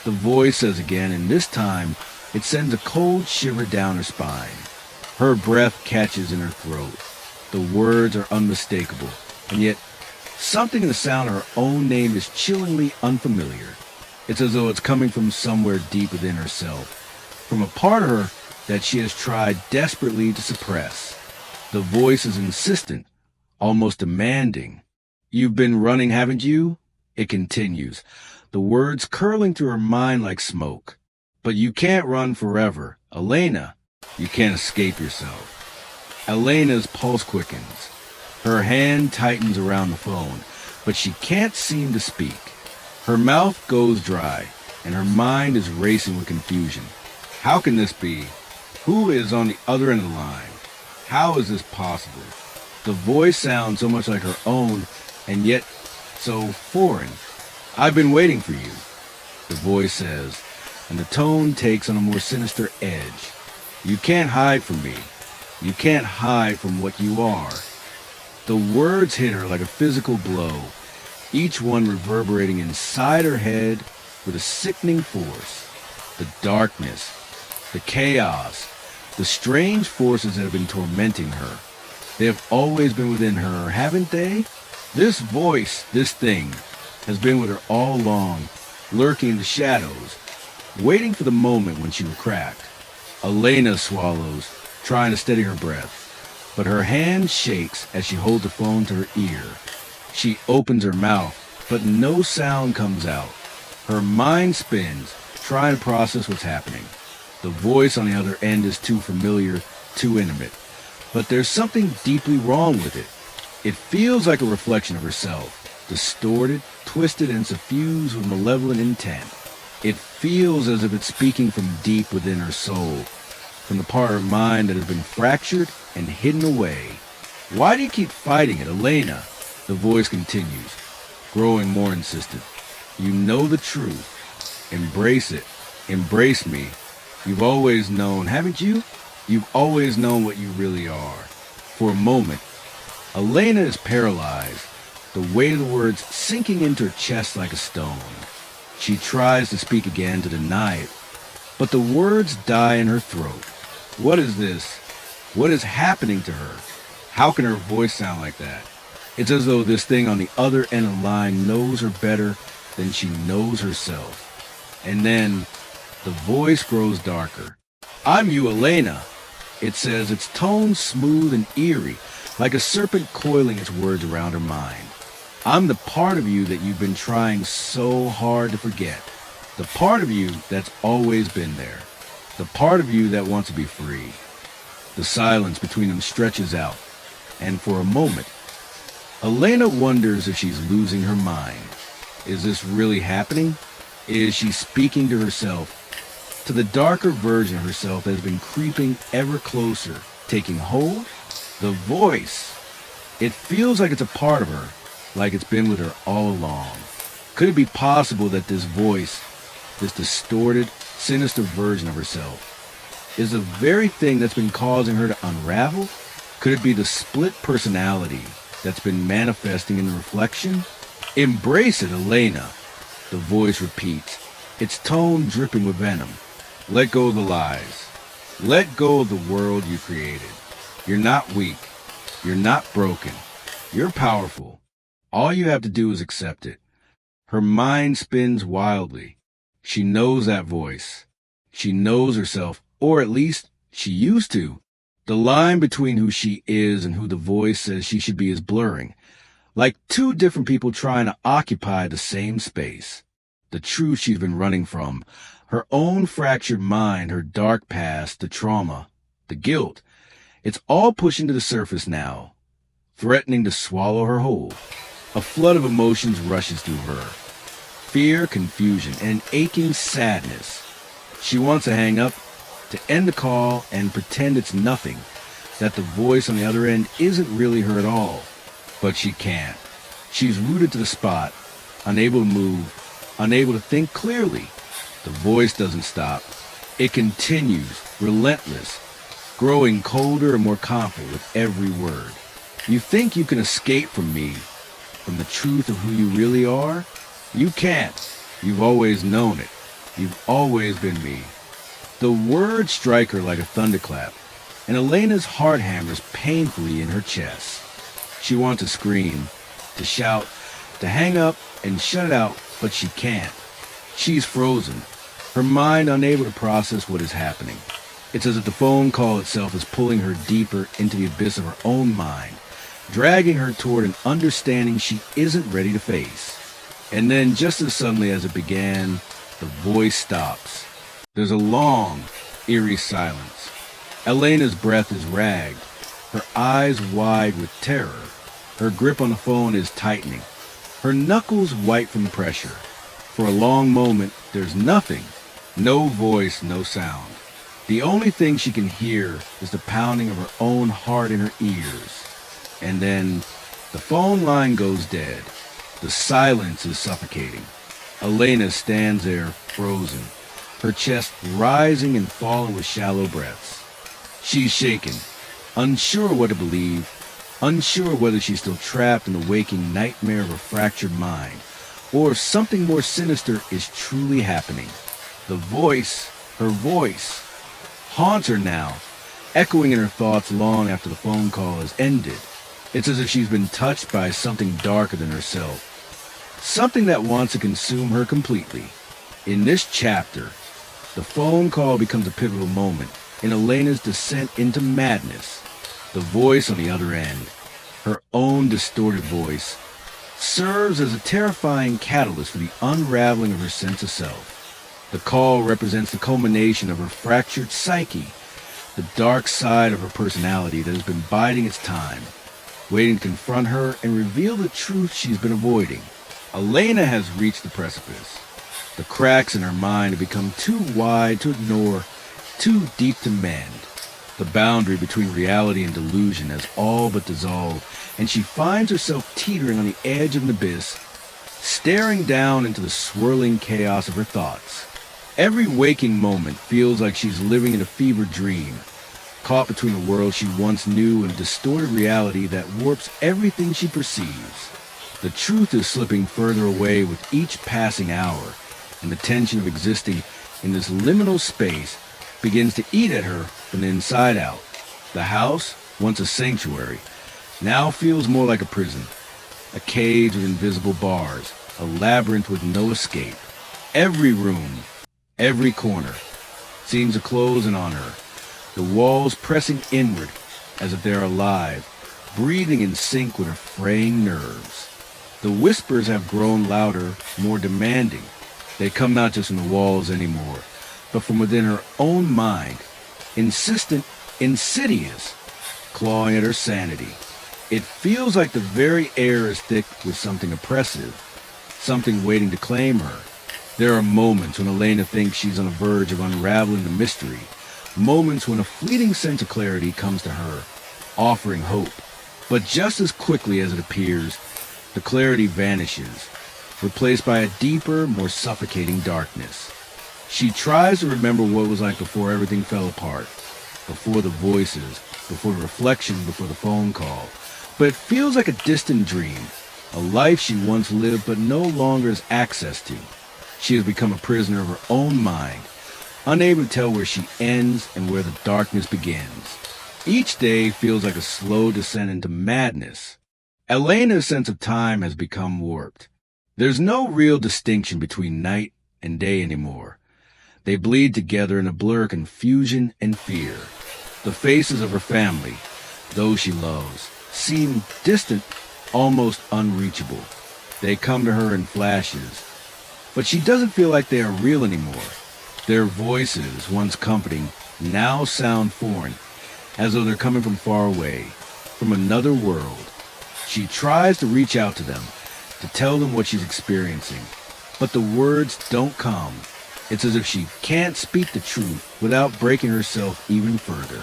the voice says again, and this time it sends a cold shiver down her spine. Her breath catches in her throat. The words are unmistakable, and yet something in the sound of her own name is chillingly unfamiliar. It's as though it's coming from somewhere deep within herself, from a part of her that she has tried desperately to suppress. The voice is insistent, almost demanding. You've been running, haven't you? It continues, the words curling through her mind like smoke. But you can't run forever. Elena, you can't escape yourself. Elena's pulse quickens. Her hand tightens around the phone, but she can't seem to speak. Her mouth goes dry, and her mind is racing with confusion. How can this be? Who is on the other end of the line? How is this possible? The voice sounds so much like her own, and yet so foreign. I've been waiting for you, the voice says, and the tone takes on a more sinister edge. You can't hide from me. You can't hide from what you are. The words hit her like a physical blow, each one reverberating inside her head with a sickening force. The darkness, the chaos, the strange forces that have been tormenting her. They have always been within her, haven't they? This voice, this thing, has been with her all along, lurking in the shadows, waiting for the moment when she will crack. Elena swallows, trying to steady her breath, but her hand shakes as she holds the phone to her ear. She opens her mouth, but no sound comes out. Her mind spins, trying to process what's happening. The voice on the other end is too familiar, too intimate. But there's something deeply wrong with it. It feels like a reflection of herself, distorted, twisted, and suffused with malevolent intent. It feels as if it's speaking from deep within her soul, from the part of her mind that has been fractured and hidden away. Why do you keep fighting it, Elena? The voice continues, growing more insistent. You know the truth. Embrace it. Embrace me. You've always known, haven't you? You've always known what you really are. For a moment, Elena is paralyzed, the weight of the words sinking into her chest like a stone. She tries to speak again to deny it, but the words die in her throat. What is this? What is happening to her? How can her voice sound like that? It's as though this thing on the other end of the line knows her better than she knows herself. And then the voice grows darker. I'm you, Elena. It says, its tone smooth and eerie, like a serpent coiling its words around her mind. I'm the part of you that you've been trying so hard to forget. The part of you that's always been there. The part of you that wants to be free. The silence between them stretches out, and for a moment, Elena wonders if she's losing her mind. Is this really happening? Is she speaking to herself? To the darker version of herself that has been creeping ever closer, taking hold? The voice. It feels like it's a part of her, like it's been with her all along. Could it be possible that this voice, this distorted, sinister version of herself, is the very thing that's been causing her to unravel? Could it be the split personality that's been manifesting in the reflection? Embrace it, Elena, the voice repeats, its tone dripping with venom. Let go of the lies. Let go of the world you created. You're not weak. You're not broken. You're powerful. All you have to do is accept it. Her mind spins wildly. She knows that voice. She knows herself, or at least she used to. The line between who she is and who the voice says she should be is blurring, like two different people trying to occupy the same space. The truth she's been running from, her own fractured mind, her dark past, the trauma, the guilt, it's all pushing to the surface now, threatening to swallow her whole. A flood of emotions rushes through her. Fear, confusion, and an aching sadness. She wants to hang up, to end the call, and pretend it's nothing, that the voice on the other end isn't really her at all. But she can't. She's rooted to the spot, unable to move, unable to think clearly. The voice doesn't stop. It continues, relentless, growing colder and more confident with every word. You think you can escape from me, from the truth of who you really are? You can't. You've always known it. You've always been me. The words strike her like a thunderclap, and Elena's heart hammers painfully in her chest. She wants to scream, to shout, to hang up and shut it out, but she can't. She's frozen, her mind unable to process what is happening. It's as if the phone call itself is pulling her deeper into the abyss of her own mind, dragging her toward an understanding she isn't ready to face. And then, just as suddenly as it began, the voice stops. There's a long, eerie silence. Elena's breath is ragged, her eyes wide with terror. Her grip on the phone is tightening, her knuckles white from pressure. For a long moment, there's nothing. No voice, no sound. The only thing she can hear is the pounding of her own heart in her ears. And then, the phone line goes dead. The silence is suffocating. Elena stands there, frozen, her chest rising and falling with shallow breaths. She's shaken, unsure what to believe, unsure whether she's still trapped in the waking nightmare of a fractured mind, or if something more sinister is truly happening. The voice, her voice, haunts her now, echoing in her thoughts long after the phone call has ended. It's as if she's been touched by something darker than herself, something that wants to consume her completely. In this chapter, the phone call becomes a pivotal moment in Elena's descent into madness. The voice on the other end, her own distorted voice, serves as a terrifying catalyst for the unraveling of her sense of self. The call represents the culmination of her fractured psyche, the dark side of her personality that has been biding its time, waiting to confront her and reveal the truth she's been avoiding. Elena has reached the precipice. The cracks in her mind have become too wide to ignore, too deep to mend. The boundary between reality and delusion has all but dissolved, and she finds herself teetering on the edge of an abyss, staring down into the swirling chaos of her thoughts. Every waking moment feels like she's living in a fever dream, caught between a world she once knew and a distorted reality that warps everything she perceives. The truth is slipping further away with each passing hour, and the tension of existing in this liminal space begins to eat at her from the inside out. The house, once a sanctuary, now feels more like a prison, a cage with invisible bars, a labyrinth with no escape. Every room, every corner, seems to close in on her, the walls pressing inward as if they're alive, breathing in sync with her fraying nerves. The whispers have grown louder, more demanding. They come not just from the walls anymore, but from within her own mind, insistent, insidious, clawing at her sanity. It feels like the very air is thick with something oppressive, something waiting to claim her. There are moments when Elena thinks she's on the verge of unraveling the mystery, moments when a fleeting sense of clarity comes to her, offering hope. But just as quickly as it appears, the clarity vanishes, replaced by a deeper, more suffocating darkness. She tries to remember what it was like before everything fell apart, before the voices, before the reflection, before the phone call. But it feels like a distant dream, a life she once lived but no longer has access to. She has become a prisoner of her own mind, unable to tell where she ends and where the darkness begins. Each day feels like a slow descent into madness. Elena's sense of time has become warped. There's no real distinction between night and day anymore. They bleed together in a blur of confusion and fear. The faces of her family, those she loves, seem distant, almost unreachable. They come to her in flashes, but she doesn't feel like they are real anymore. Their voices, once comforting, now sound foreign, as though they're coming from far away, from another world. She tries to reach out to them, to tell them what she's experiencing, but the words don't come. It's as if she can't speak the truth without breaking herself even further.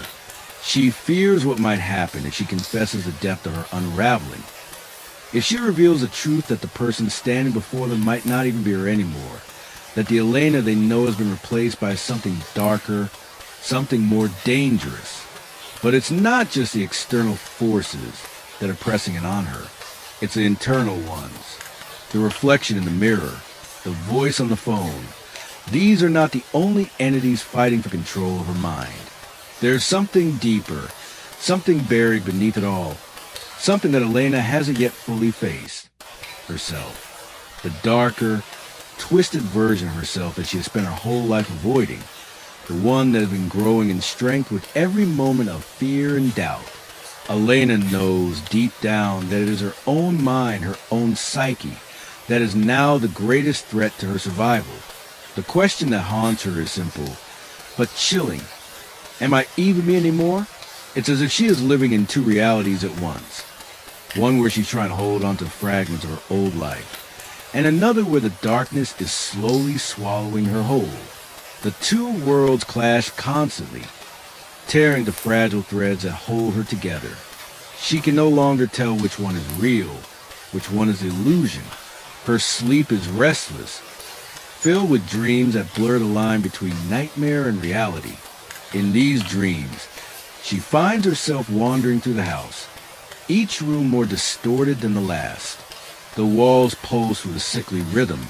She fears what might happen if she confesses the depth of her unraveling. If she reveals the truth that the person standing before them might not even be her anymore, that the Elena they know has been replaced by something darker, something more dangerous. But it's not just the external forces that are pressing it on her. It's the internal ones. The reflection in the mirror, the voice on the phone. These are not the only entities fighting for control of her mind. There's something deeper, something buried beneath it all, something that Elena hasn't yet fully faced. Herself. The darker, twisted version of herself that she has spent her whole life avoiding. The one that has been growing in strength with every moment of fear and doubt. Elena knows deep down that it is her own mind, her own psyche, that is now the greatest threat to her survival. The question that haunts her is simple, but chilling. Am I even me anymore? It's as if she is living in two realities at once. One where she's trying to hold on to fragments of her old life, and another where the darkness is slowly swallowing her whole. The two worlds clash constantly, tearing the fragile threads that hold her together. She can no longer tell which one is real, which one is illusion. Her sleep is restless, filled with dreams that blur the line between nightmare and reality. In these dreams, she finds herself wandering through the house, each room more distorted than the last. The walls pulse with a sickly rhythm,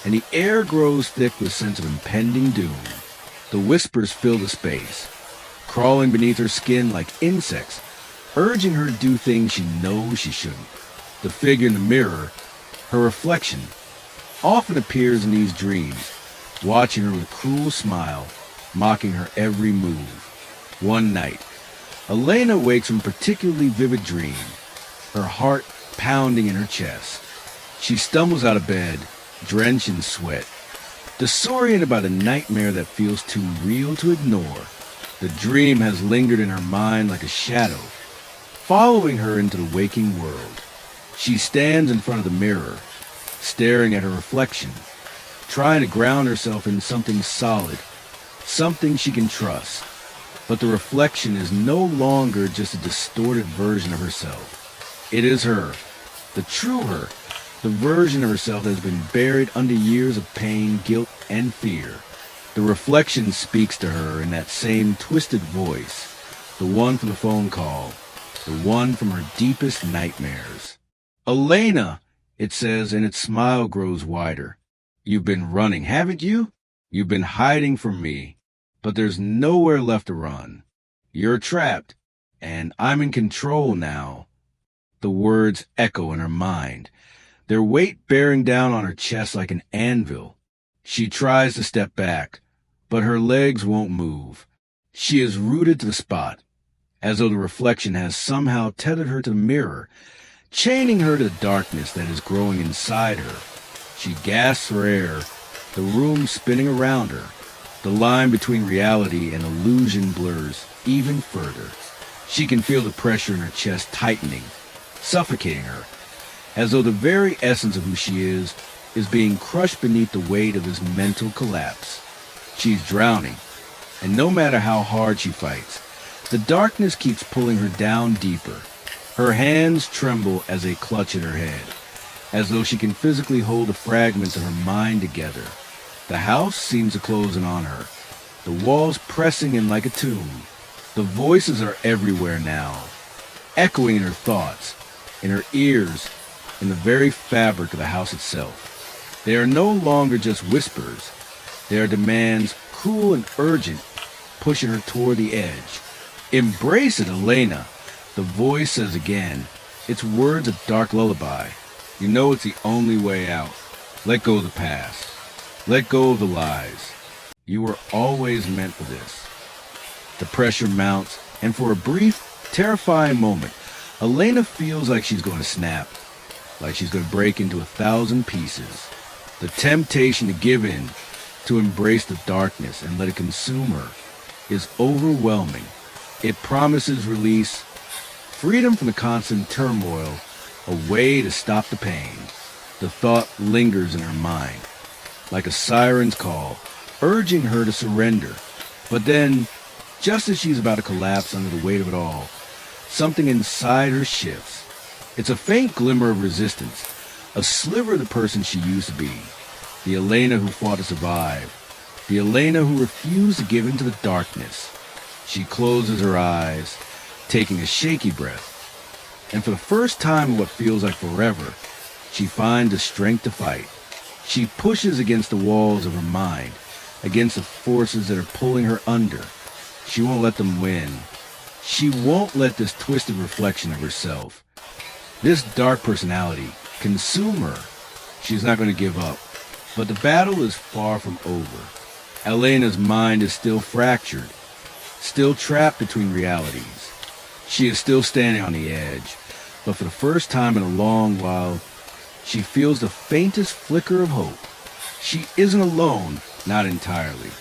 and the air grows thick with a sense of impending doom. The whispers fill the space, crawling beneath her skin like insects, urging her to do things she knows she shouldn't. The figure in the mirror, her reflection, often appears in these dreams, watching her with a cruel smile, mocking her every move. One night, Elena wakes from a particularly vivid dream, her heart pounding in her chest. She stumbles out of bed, drenched in sweat, disoriented by the nightmare that feels too real to ignore. The dream has lingered in her mind like a shadow, following her into the waking world. She stands in front of the mirror, staring at her reflection, trying to ground herself in something solid, something she can trust. But the reflection is no longer just a distorted version of herself. It is her, the true her, the version of herself that has been buried under years of pain, guilt, and fear. The reflection speaks to her in that same twisted voice, the one from the phone call, the one from her deepest nightmares. "Elena," it says, and its smile grows wider. "You've been running, haven't you? You've been hiding from me, but there's nowhere left to run. You're trapped, and I'm in control now." The words echo in her mind, their weight bearing down on her chest like an anvil. She tries to step back, but her legs won't move. She is rooted to the spot, as though the reflection has somehow tethered her to the mirror, chaining her to the darkness that is growing inside her. She gasps for air, the room spinning around her. The line between reality and illusion blurs even further. She can feel the pressure in her chest tightening, suffocating her, as though the very essence of who she is being crushed beneath the weight of this mental collapse. She's drowning, and no matter how hard she fights, the darkness keeps pulling her down deeper. Her hands tremble as they clutch at her head, as though she can physically hold the fragments of her mind together. The house seems to close in on her, the walls pressing in like a tomb. The voices are everywhere now, echoing in her thoughts, in her ears, in the very fabric of the house itself. They are no longer just whispers. They are demands, cruel and urgent, pushing her toward the edge. "Embrace it, Elena," the voice says again, its words a dark lullaby. "You know it's the only way out. Let go of the past. Let go of the lies. You were always meant for this." The pressure mounts, and for a brief, terrifying moment, Elena feels like she's going to snap, like she's going to break into 1,000 pieces. The temptation to give in, to embrace the darkness and let it consume her, is overwhelming. It promises release, freedom from the constant turmoil, a way to stop the pain. The thought lingers in her mind, like a siren's call, urging her to surrender. But then, just as she's about to collapse under the weight of it all, something inside her shifts. It's a faint glimmer of resistance, a sliver of the person she used to be, the Elena who fought to survive, the Elena who refused to give in to the darkness. She closes her eyes, taking a shaky breath, and for the first time in what feels like forever, she finds the strength to fight. She pushes against the walls of her mind, against the forces that are pulling her under. She won't let them win. She won't let this twisted reflection of herself, this dark personality, consume her. She's not going to give up. But the battle is far from over. Elena's mind is still fractured, still trapped between realities. She is still standing on the edge, but for the first time in a long while, she feels the faintest flicker of hope. She isn't alone. Not entirely.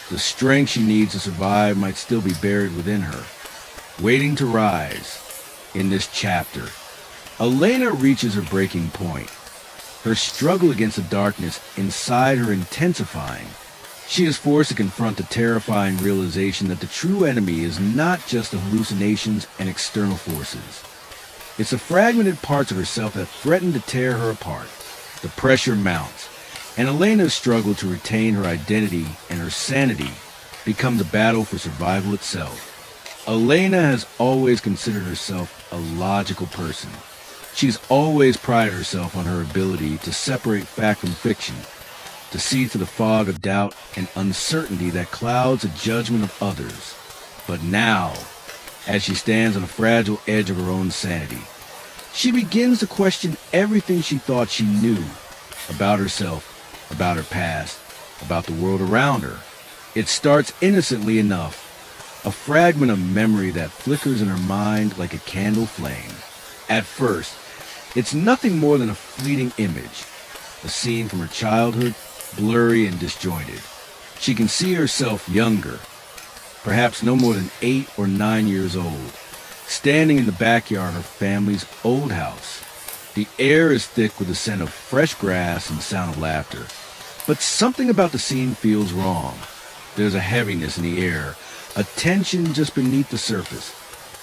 The strength she needs to survive might still be buried within her, waiting to rise. In this chapter, Elena reaches her breaking point, her struggle against the darkness inside her intensifying. She is forced to confront the terrifying realization that the true enemy is not just the hallucinations and external forces. It's the fragmented parts of herself that threaten to tear her apart. The pressure mounts, and Elena's struggle to retain her identity and her sanity becomes a battle for survival itself. Elena has always considered herself a logical person. She's always prided herself on her ability to separate fact from fiction, to see through the fog of doubt and uncertainty that clouds the judgment of others. But now, as she stands on the fragile edge of her own sanity, she begins to question everything she thought she knew about herself, about her past, about the world around her. It starts innocently enough, a fragment of memory that flickers in her mind like a candle flame. At first, it's nothing more than a fleeting image, a scene from her childhood, blurry and disjointed. She can see herself younger, perhaps no more than 8 or 9 years old, standing in the backyard of her family's old house. The air is thick with the scent of fresh grass and the sound of laughter. But something about the scene feels wrong. There's a heaviness in the air, a tension just beneath the surface,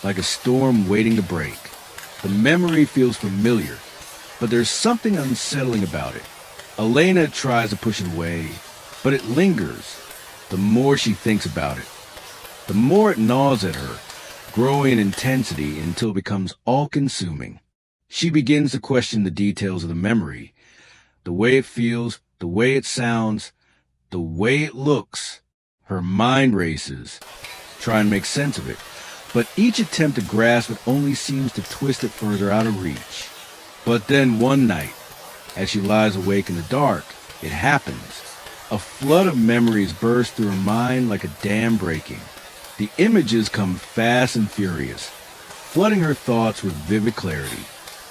like a storm waiting to break. The memory feels familiar, but there's something unsettling about it. Elena tries to push it away, but it lingers. The more she thinks about it, the more it gnaws at her, growing in intensity until it becomes all-consuming. She begins to question the details of the memory, the way it feels, the way it sounds, the way it looks. Her mind races, trying to make sense of it, but each attempt to grasp it only seems to twist it further out of reach. But then one night, as she lies awake in the dark, it happens. A flood of memories bursts through her mind like a dam breaking. The images come fast and furious, flooding her thoughts with vivid clarity.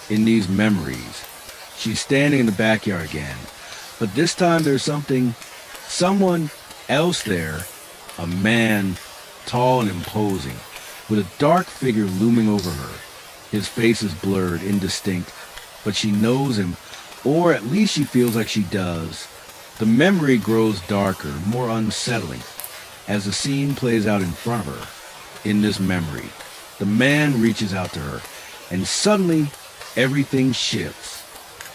In these memories, she's standing in the backyard again, but this time there's someone else there, a man, tall and imposing, with a dark figure looming over her. His face is blurred, indistinct, but she knows him, or at least she feels like she does. The memory grows darker, more unsettling, as the scene plays out in front of her. In this memory, the man reaches out to her, and suddenly, everything shifts.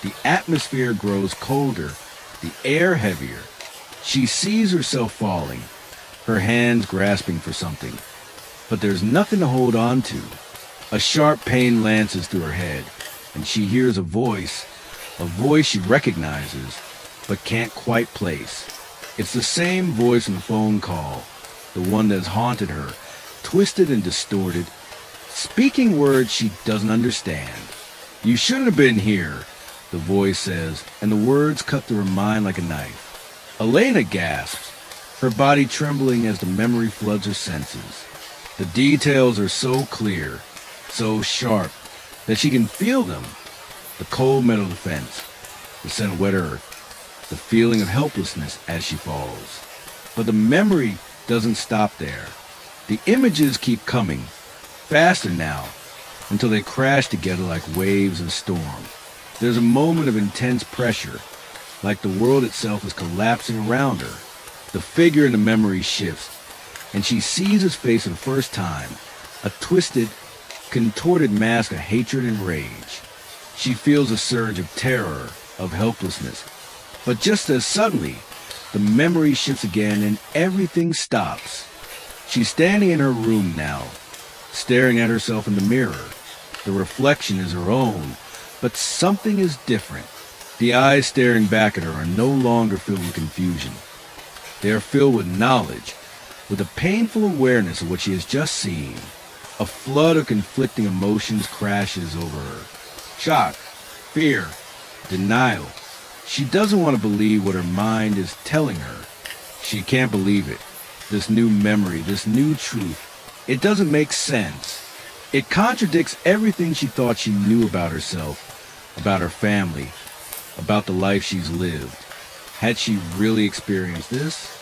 The atmosphere grows colder, the air heavier. She sees herself falling, her hands grasping for something, but there's nothing to hold on to. A sharp pain lances through her head, and she hears a voice she recognizes, but can't quite place. It's the same voice in the phone call, the one that has haunted her, twisted and distorted, speaking words she doesn't understand. "You shouldn't have been here," the voice says, and the words cut through her mind like a knife. Elena gasps, her body trembling as the memory floods her senses. The details are so clear, so sharp, that she can feel them. The cold metal defense, the scent of wet earth, the feeling of helplessness as she falls. But the memory doesn't stop there. The images keep coming, faster now, until they crash together like waves in a storm. There's a moment of intense pressure, like the world itself is collapsing around her. The figure in the memory shifts, and she sees his face for the first time, a twisted, contorted mask of hatred and rage. She feels a surge of terror, of helplessness. But just as suddenly, the memory shifts again and everything stops. She's standing in her room now, staring at herself in the mirror. The reflection is her own, but something is different. The eyes staring back at her are no longer filled with confusion. They are filled with knowledge, with a painful awareness of what she has just seen. A flood of conflicting emotions crashes over her. Shock, fear, denial. She doesn't want to believe what her mind is telling her. She can't believe it. This new memory, this new truth. It doesn't make sense. It contradicts everything she thought she knew about herself, about her family, about the life she's lived. Had she really experienced this?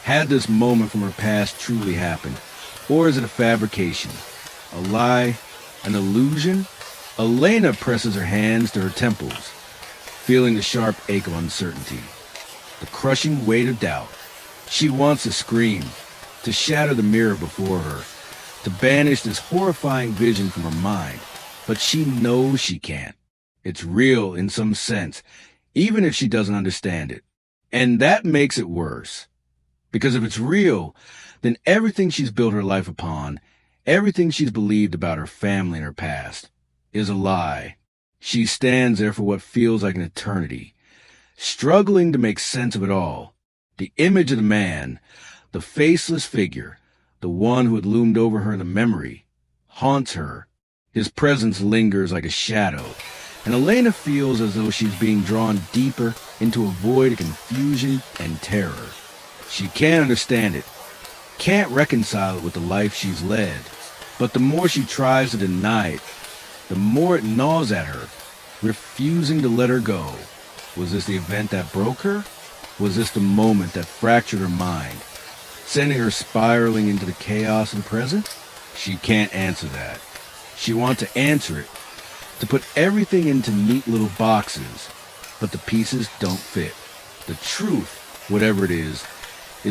Had this moment from her past truly happened? Or is it a fabrication? A lie? An illusion? Elena presses her hands to her temples, feeling the sharp ache of uncertainty, the crushing weight of doubt. She wants to scream, to shatter the mirror before her, to banish this horrifying vision from her mind, but she knows she can't. It's real in some sense, even if she doesn't understand it. And that makes it worse. Because if it's real, then everything she's built her life upon, everything she's believed about her family and her past, is a lie. She stands there for what feels like an eternity, struggling to make sense of it all. The image of the man, the faceless figure, the one who had loomed over her in the memory, haunts her. His presence lingers like a shadow, and Elena feels as though she's being drawn deeper into a void of confusion and terror. She can't understand it, can't reconcile it with the life she's led, but the more she tries to deny it, the more it gnaws at her, refusing to let her go. Was this the event that broke her? Was this the moment that fractured her mind, sending her spiraling into the chaos and present? She can't answer that. She wants to answer it, to put everything into neat little boxes, but the pieces don't fit. The truth, whatever it is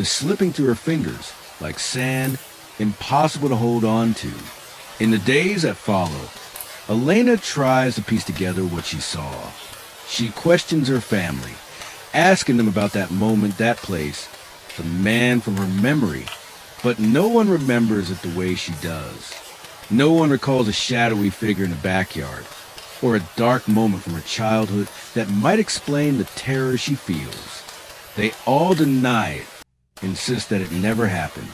slipping through her fingers like sand, impossible to hold on to. In the days that follow, Elena tries to piece together what she saw. She questions her family, asking them about that moment, that place, the man from her memory, but no one remembers it the way she does. No one recalls a shadowy figure in the backyard, or a dark moment from her childhood that might explain the terror she feels. They all deny it, insist that it never happened.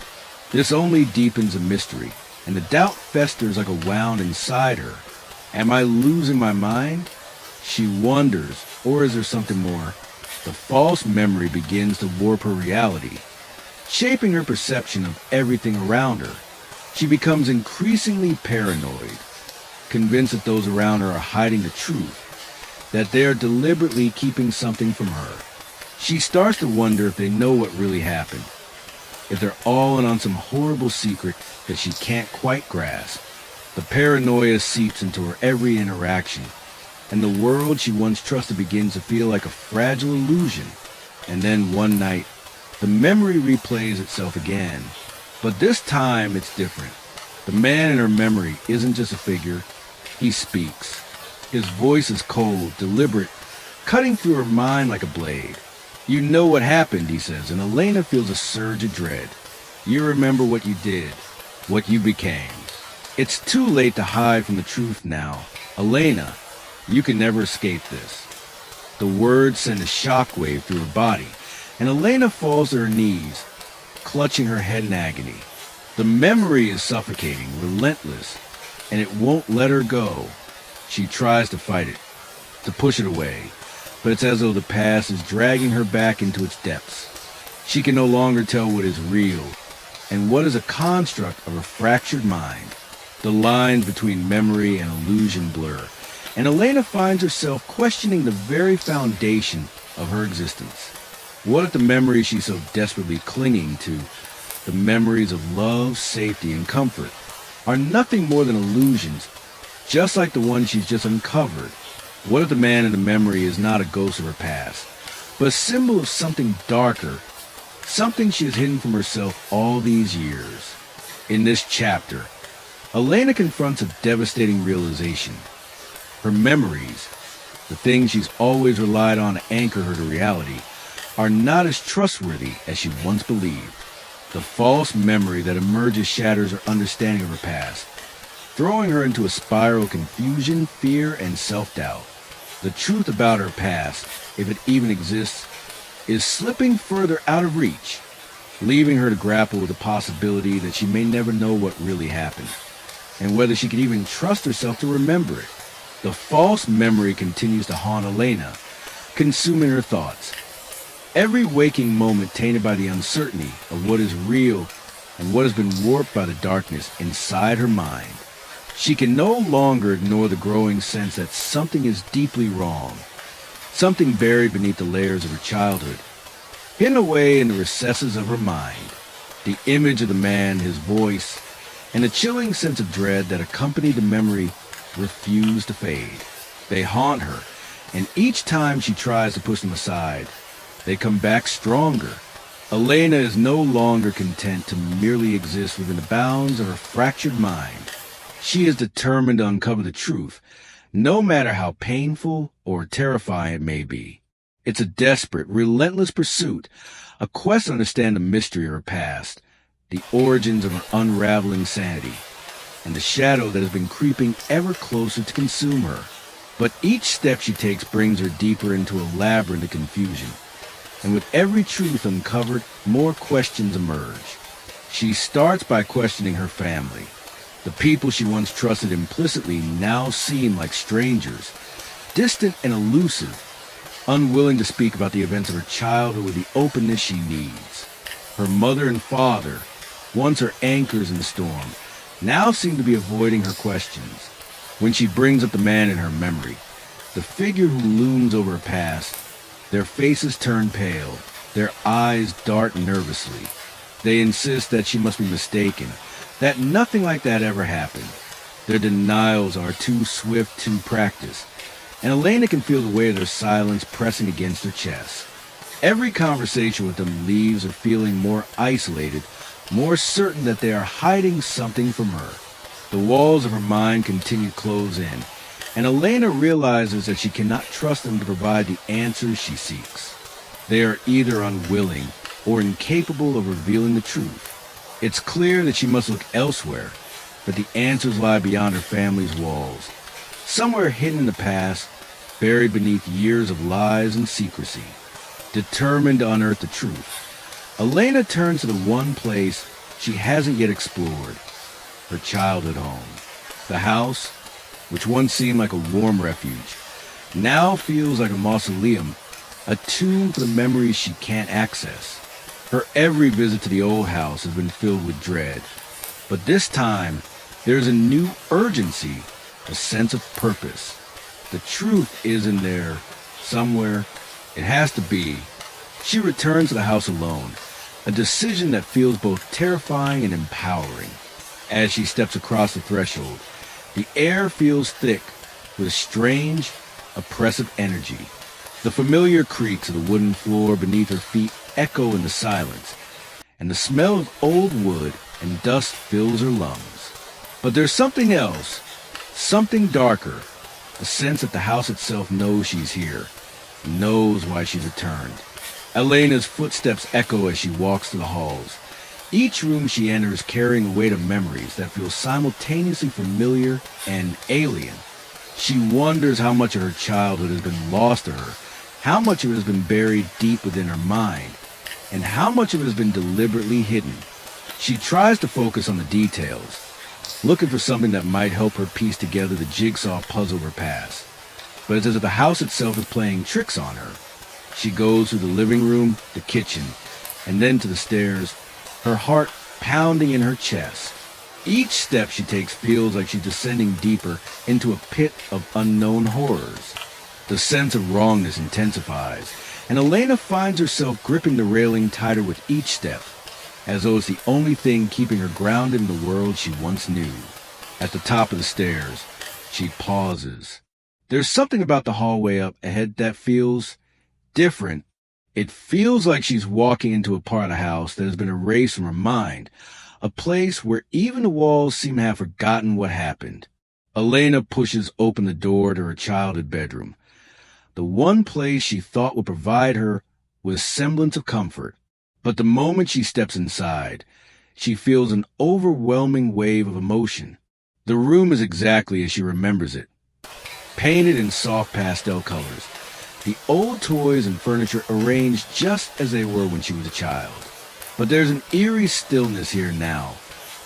This only deepens the mystery, and the doubt festers like a wound inside her. Am I losing my mind? She wonders, or is there something more? The false memory begins to warp her reality, shaping her perception of everything around her. She becomes increasingly paranoid, convinced that those around her are hiding the truth, that they are deliberately keeping something from her. She starts to wonder if they know what really happened, if they're all in on some horrible secret that she can't quite grasp. The paranoia seeps into her every interaction, and the world she once trusted begins to feel like a fragile illusion. And then one night, the memory replays itself again. But this time it's different. The man in her memory isn't just a figure, he speaks. His voice is cold, deliberate, cutting through her mind like a blade. You know what happened, he says, and Elena feels a surge of dread. You remember what you did, what you became. It's too late to hide from the truth now. Elena, you can never escape this. The words send a shockwave through her body, and Elena falls to her knees, clutching her head in agony. The memory is suffocating, relentless, and it won't let her go. She tries to fight it, to push it away, but it's as though the past is dragging her back into its depths. She can no longer tell what is real and what is a construct of a fractured mind. The lines between memory and illusion blur, and Elena finds herself questioning the very foundation of her existence. What if the memories she's so desperately clinging to, the memories of love, safety, and comfort, are nothing more than illusions, just like the one she's just uncovered? What if the man in the memory is not a ghost of her past, but a symbol of something darker, something she has hidden from herself all these years? In this chapter, Elena confronts a devastating realization. Her memories, the things she's always relied on to anchor her to reality, are not as trustworthy as she once believed. The false memory that emerges shatters her understanding of her past, throwing her into a spiral of confusion, fear, and self-doubt. The truth about her past, if it even exists, is slipping further out of reach, leaving her to grapple with the possibility that she may never know what really happened, and whether she can even trust herself to remember it. The false memory continues to haunt Elena, consuming her thoughts. Every waking moment tainted by the uncertainty of what is real and what has been warped by the darkness inside her mind. She can no longer ignore the growing sense that something is deeply wrong, something buried beneath the layers of her childhood Hidden away in the recesses of her mind, the image of the man, his voice, and the chilling sense of dread that accompanied the memory refuse to fade. They haunt her, and each time she tries to push them aside, they come back stronger. Elena is no longer content to merely exist within the bounds of her fractured mind. She is determined to uncover the truth, no matter how painful or terrifying it may be. It's a desperate, relentless pursuit, a quest to understand the mystery of her past, the origins of her unraveling sanity, and the shadow that has been creeping ever closer to consume her. But each step she takes brings her deeper into a labyrinth of confusion, and with every truth uncovered, more questions emerge. She starts by questioning her family. The people she once trusted implicitly now seem like strangers, distant and elusive, unwilling to speak about the events of her childhood with the openness she needs. Her mother and father, once her anchors in the storm, now seem to be avoiding her questions. When she brings up the man in her memory, the figure who looms over her past, their faces turn pale, their eyes dart nervously. They insist that she must be mistaken, that nothing like that ever happened. Their denials are too swift, too practiced, and Elena can feel the weight of their silence pressing against her chest. Every conversation with them leaves her feeling more isolated, more certain that they are hiding something from her. The walls of her mind continue to close in, and Elena realizes that she cannot trust them to provide the answers she seeks. They are either unwilling or incapable of revealing the truth. It's clear that she must look elsewhere, but the answers lie beyond her family's walls, somewhere hidden in the past, buried beneath years of lies and secrecy. Determined to unearth the truth, Elena turns to the one place she hasn't yet explored, her childhood home. The house, which once seemed like a warm refuge, now feels like a mausoleum, a tomb for the memories she can't access. Her every visit to the old house has been filled with dread, but this time there's a new urgency, a sense of purpose. The truth is in there somewhere. It has to be. She returns to the house alone, a decision that feels both terrifying and empowering. As she steps across the threshold, the air feels thick with a strange, oppressive energy. The familiar creaks of the wooden floor beneath her feet echo in the silence, and the smell of old wood and dust fills her lungs. But there's something else, something darker, a sense that the house itself knows she's here, knows why she's returned. Elena's footsteps echo as she walks through the halls, each room she enters carrying a weight of memories that feel simultaneously familiar and alien. She wonders how much of her childhood has been lost to her, how much of it has been buried deep within her mind, and how much of it has been deliberately hidden. She tries to focus on the details, looking for something that might help her piece together the jigsaw puzzle of her past. But it's as if the house itself is playing tricks on her. She goes through the living room, the kitchen, and then to the stairs, her heart pounding in her chest. Each step she takes feels like she's descending deeper into a pit of unknown horrors. The sense of wrongness intensifies, and Elena finds herself gripping the railing tighter with each step, as though it's the only thing keeping her grounded in the world she once knew. At the top of the stairs, she pauses. There's something about the hallway up ahead that feels different. It feels like she's walking into a part of the house that has been erased from her mind, a place where even the walls seem to have forgotten what happened. Elena pushes open the door to her childhood bedroom, the one place she thought would provide her with semblance of comfort. But the moment she steps inside, she feels an overwhelming wave of emotion. The room is exactly as she remembers it, painted in soft pastel colors, the old toys and furniture arranged just as they were when she was a child. But there's an eerie stillness here now,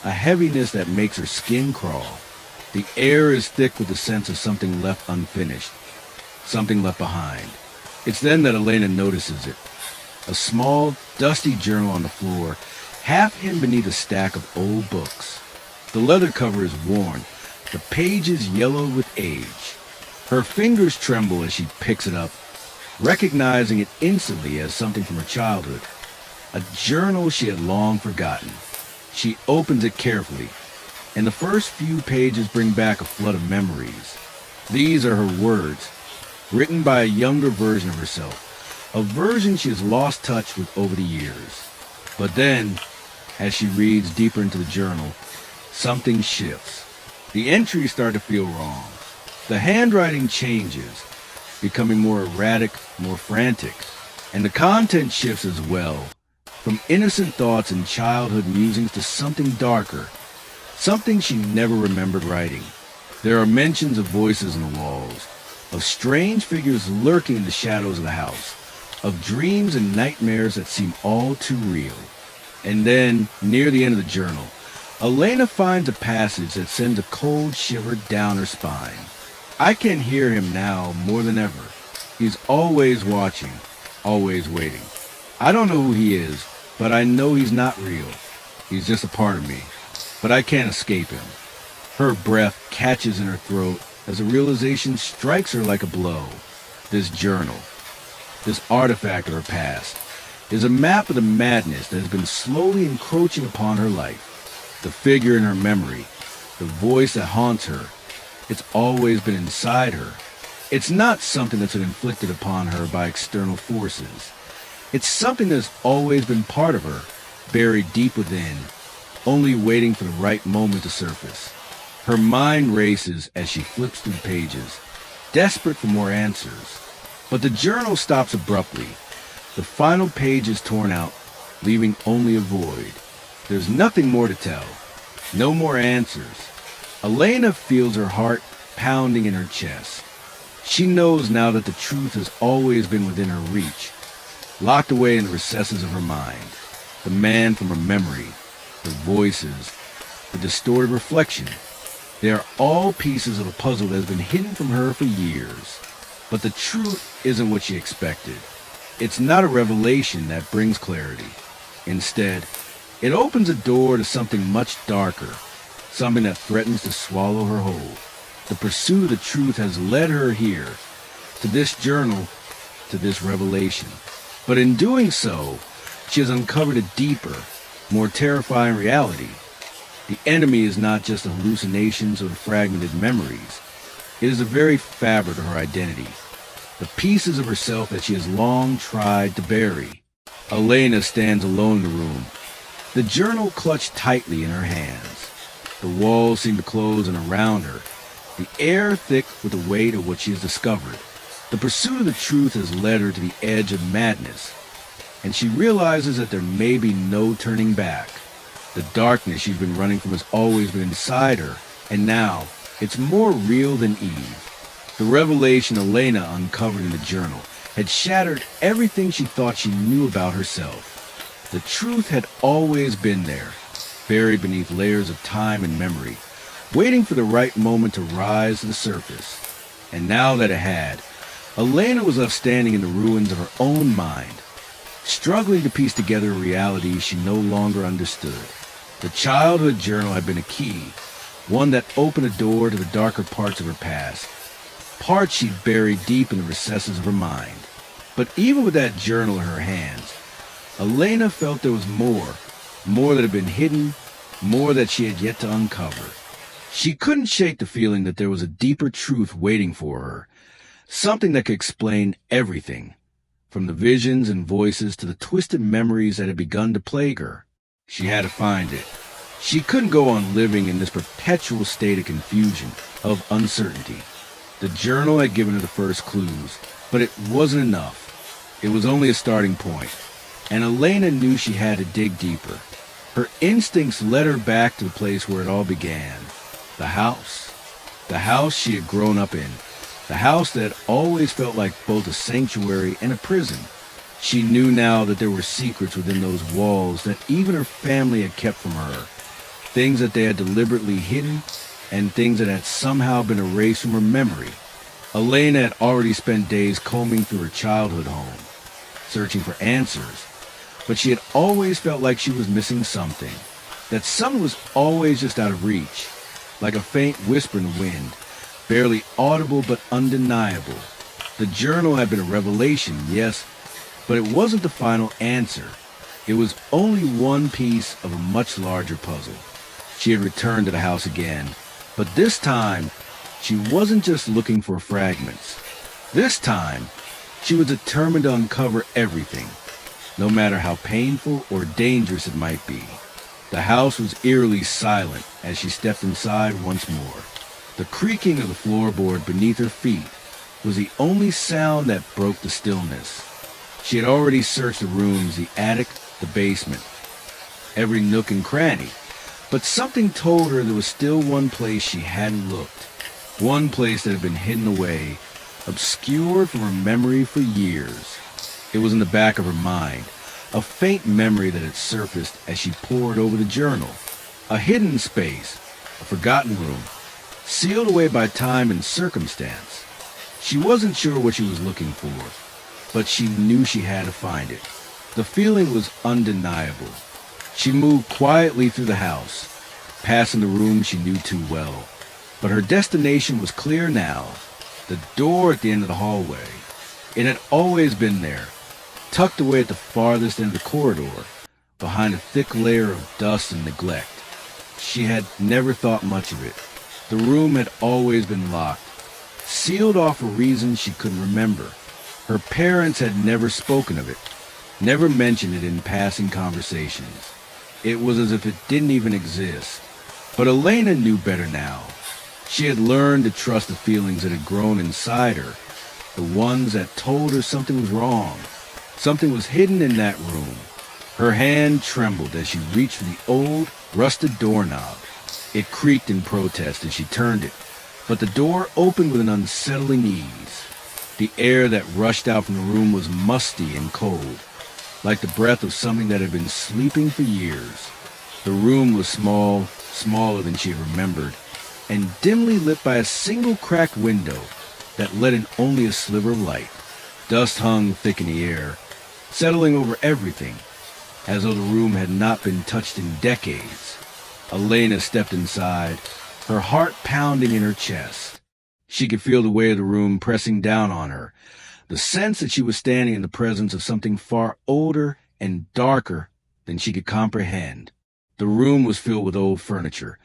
a heaviness that makes her skin crawl. The air is thick with the sense of something left unfinished, something left behind. It's then that Elena notices it. A small, dusty journal on the floor, half hidden beneath a stack of old books. The leather cover is worn, the pages yellowed with age. Her fingers tremble as she picks it up, recognizing it instantly as something from her childhood, a journal she had long forgotten. She opens it carefully, and the first few pages bring back a flood of memories. These are her words, written by a younger version of herself, a version she has lost touch with over the years. But then, as she reads deeper into the journal, something shifts. The entries start to feel wrong. The handwriting changes, becoming more erratic, more frantic, and the content shifts as well, from innocent thoughts and childhood musings to something darker, something she never remembered writing. There are mentions of voices in the walls, of strange figures lurking in the shadows of the house, of dreams and nightmares that seem all too real. And then, near the end of the journal, Elena finds a passage that sends a cold shiver down her spine. I can hear him now more than ever. He's always watching, always waiting. I don't know who he is, but I know he's not real. He's just a part of me. But I can't escape him. Her breath catches in her throat as a realization strikes her like a blow. This journal, this artifact of her past, is a map of the madness that has been slowly encroaching upon her life. The figure in her memory, the voice that haunts her, it's always been inside her. It's not something that's been inflicted upon her by external forces. It's something that's always been part of her, buried deep within, only waiting for the right moment to surface. Her mind races as she flips through the pages, desperate for more answers. But the journal stops abruptly. The final page is torn out, leaving only a void. There's nothing more to tell. No more answers. Elena feels her heart pounding in her chest. She knows now that the truth has always been within her reach, locked away in the recesses of her mind. The man from her memory, the voices, the distorted reflection. They are all pieces of a puzzle that has been hidden from her for years. But the truth isn't what she expected. It's not a revelation that brings clarity. Instead, it opens a door to something much darker, something that threatens to swallow her whole. The pursuit of the truth has led her here, to this journal, to this revelation. But in doing so, she has uncovered a deeper, more terrifying reality. The enemy is not just the hallucinations or the fragmented memories. It is the very fabric of her identity, the pieces of herself that she has long tried to bury. Elena stands alone in the room, the journal clutched tightly in her hands. The walls seem to close in around her, the air thick with the weight of what she has discovered. The pursuit of the truth has led her to the edge of madness, and she realizes that there may be no turning back. The darkness she's been running from has always been inside her, and now it's more real than Eve. The revelation Elena uncovered in the journal had shattered everything she thought she knew about herself. The truth had always been there, buried beneath layers of time and memory, waiting for the right moment to rise to the surface. And now that it had, Elena was left standing in the ruins of her own mind, struggling to piece together a reality she no longer understood. The childhood journal had been a key, one that opened a door to the darker parts of her past, parts she'd buried deep in the recesses of her mind. But even with that journal in her hands, Elena felt there was more that had been hidden, more that she had yet to uncover. She couldn't shake the feeling that there was a deeper truth waiting for her, something that could explain everything, from the visions and voices to the twisted memories that had begun to plague her. She had to find it. She couldn't go on living in this perpetual state of confusion, of uncertainty. The journal had given her the first clues, but it wasn't enough. It was only a starting point, and Elena knew she had to dig deeper. Her instincts led her back to the place where it all began. The house she had grown up in, the house that had always felt like both a sanctuary and a prison. She knew now that there were secrets within those walls that even her family had kept from her, things that they had deliberately hidden and things that had somehow been erased from her memory. Elena had already spent days combing through her childhood home, searching for answers, but she had always felt like she was missing something, that something was always just out of reach, like a faint whisper in the wind, barely audible but undeniable. The journal had been a revelation, yes, but it wasn't the final answer. It was only one piece of a much larger puzzle. She had returned to the house again, but this time, she wasn't just looking for fragments. This time, she was determined to uncover everything, no matter how painful or dangerous it might be. The house was eerily silent as she stepped inside once more. The creaking of the floorboard beneath her feet was the only sound that broke the stillness. She had already searched the rooms, the attic, the basement, every nook and cranny, but something told her there was still one place she hadn't looked. One place that had been hidden away, obscured from her memory for years. It was in the back of her mind, a faint memory that had surfaced as she pored over the journal. A hidden space, a forgotten room, sealed away by time and circumstance. She wasn't sure what she was looking for, but she knew she had to find it. The feeling was undeniable. She moved quietly through the house, passing the room she knew too well. But her destination was clear now, the door at the end of the hallway. It had always been there, tucked away at the farthest end of the corridor, behind a thick layer of dust and neglect. She had never thought much of it. The room had always been locked, sealed off for reasons she couldn't remember. Her parents had never spoken of it, never mentioned it in passing conversations. It was as if it didn't even exist. But Elena knew better now. She had learned to trust the feelings that had grown inside her, the ones that told her something was wrong. Something was hidden in that room. Her hand trembled as she reached for the old, rusted doorknob. It creaked in protest as she turned it, but the door opened with an unsettling ease. The air that rushed out from the room was musty and cold, like the breath of something that had been sleeping for years. The room was small, smaller than she had remembered, and dimly lit by a single cracked window that let in only a sliver of light. Dust hung thick in the air, settling over everything, as though the room had not been touched in decades. Elena stepped inside, her heart pounding in her chest. She could feel the weight of the room pressing down on her, the sense that she was standing in the presence of something far older and darker than she could comprehend. The room was filled with old furniture,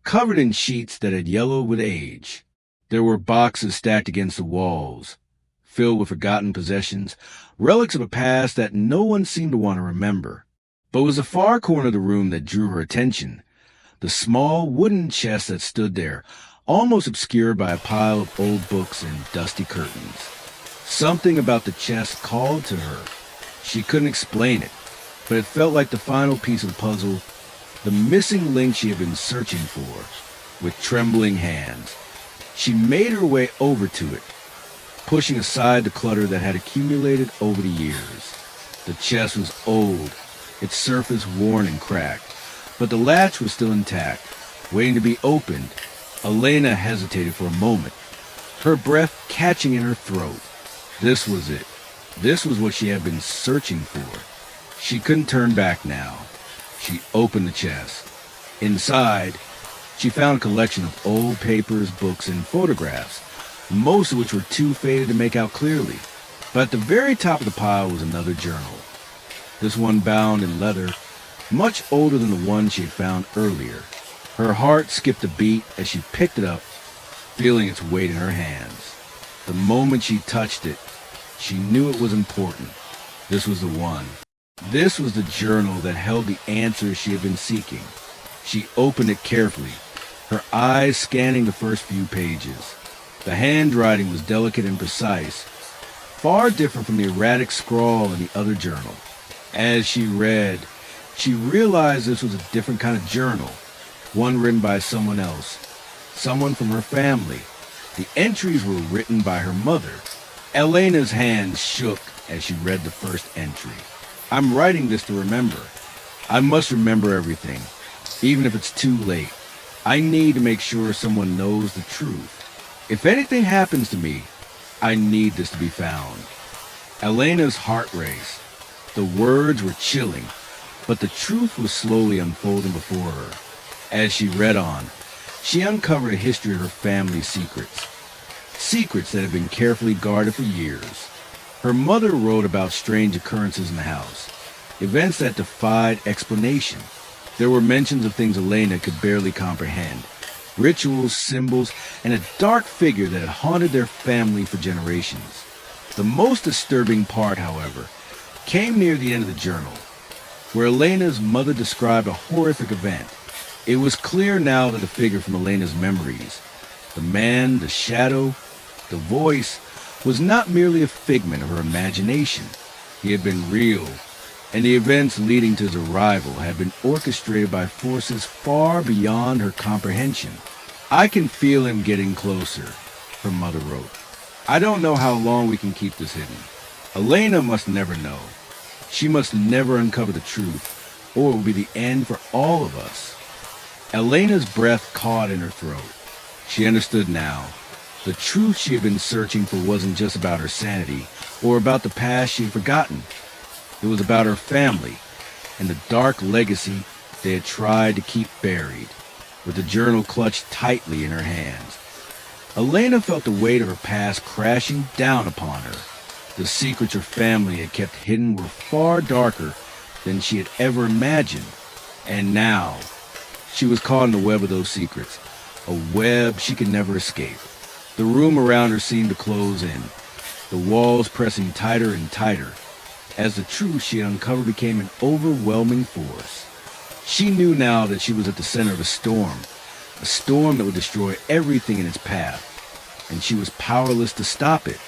covered in sheets that had yellowed with age. There were boxes stacked against the walls, filled with forgotten possessions, relics of a past that no one seemed to want to remember. But it was the far corner of the room that drew her attention, the small wooden chest that stood there, almost obscured by a pile of old books and dusty curtains. Something about the chest called to her. She couldn't explain it, but it felt like the final piece of the puzzle, the missing link she had been searching for. With trembling hands, she made her way over to it, pushing aside the clutter that had accumulated over the years. The chest was old, its surface worn and cracked, but the latch was still intact, waiting to be opened. Elena hesitated for a moment, her breath catching in her throat. This was it. This was what she had been searching for. She couldn't turn back now. She opened the chest. Inside, she found a collection of old papers, books, and photographs, most of which were too faded to make out clearly. But at the very top of the pile was another journal. This one bound in leather, much older than the one she had found earlier. Her heart skipped a beat as she picked it up, feeling its weight in her hands. The moment she touched it, she knew it was important. This was the one. This was the journal that held the answers she had been seeking. She opened it carefully, her eyes scanning the first few pages. The handwriting was delicate and precise, far different from the erratic scrawl in the other journal. As she read, she realized this was a different kind of journal, one written by someone else, someone from her family. The entries were written by her mother. Elena's hands shook as she read the first entry. "I'm writing this to remember. I must remember everything, even if it's too late. I need to make sure someone knows the truth. If anything happens to me, I need this to be found." Elena's heart raced. The words were chilling, but the truth was slowly unfolding before her. As she read on, she uncovered a history of her family's secrets. secrets that had been carefully guarded for years. Her mother wrote about strange occurrences in the house, events that defied explanation. There were mentions of things Elena could barely comprehend, rituals, symbols, and a dark figure that had haunted their family for generations. The most disturbing part, however, came near the end of the journal, where Elena's mother described a horrific event. It was clear now that the figure from Elena's memories, the man, the shadow, the voice, was not merely a figment of her imagination. He had been real, and the events leading to his arrival had been orchestrated by forces far beyond her comprehension. "I can feel him getting closer," her mother wrote. "I don't know how long we can keep this hidden. Elena must never know. She must never uncover the truth, or it will be the end for all of us." Elena's breath caught in her throat. She understood now. The truth she had been searching for wasn't just about her sanity or about the past she had forgotten. It was about her family and the dark legacy they had tried to keep buried. With the journal clutched tightly in her hands, Elena felt the weight of her past crashing down upon her. The secrets her family had kept hidden were far darker than she had ever imagined. And now, she was caught in the web of those secrets, a web she could never escape. The room around her seemed to close in, the walls pressing tighter and tighter, as the truth she had uncovered became an overwhelming force. She knew now that she was at the center of a storm that would destroy everything in its path, and she was powerless to stop it.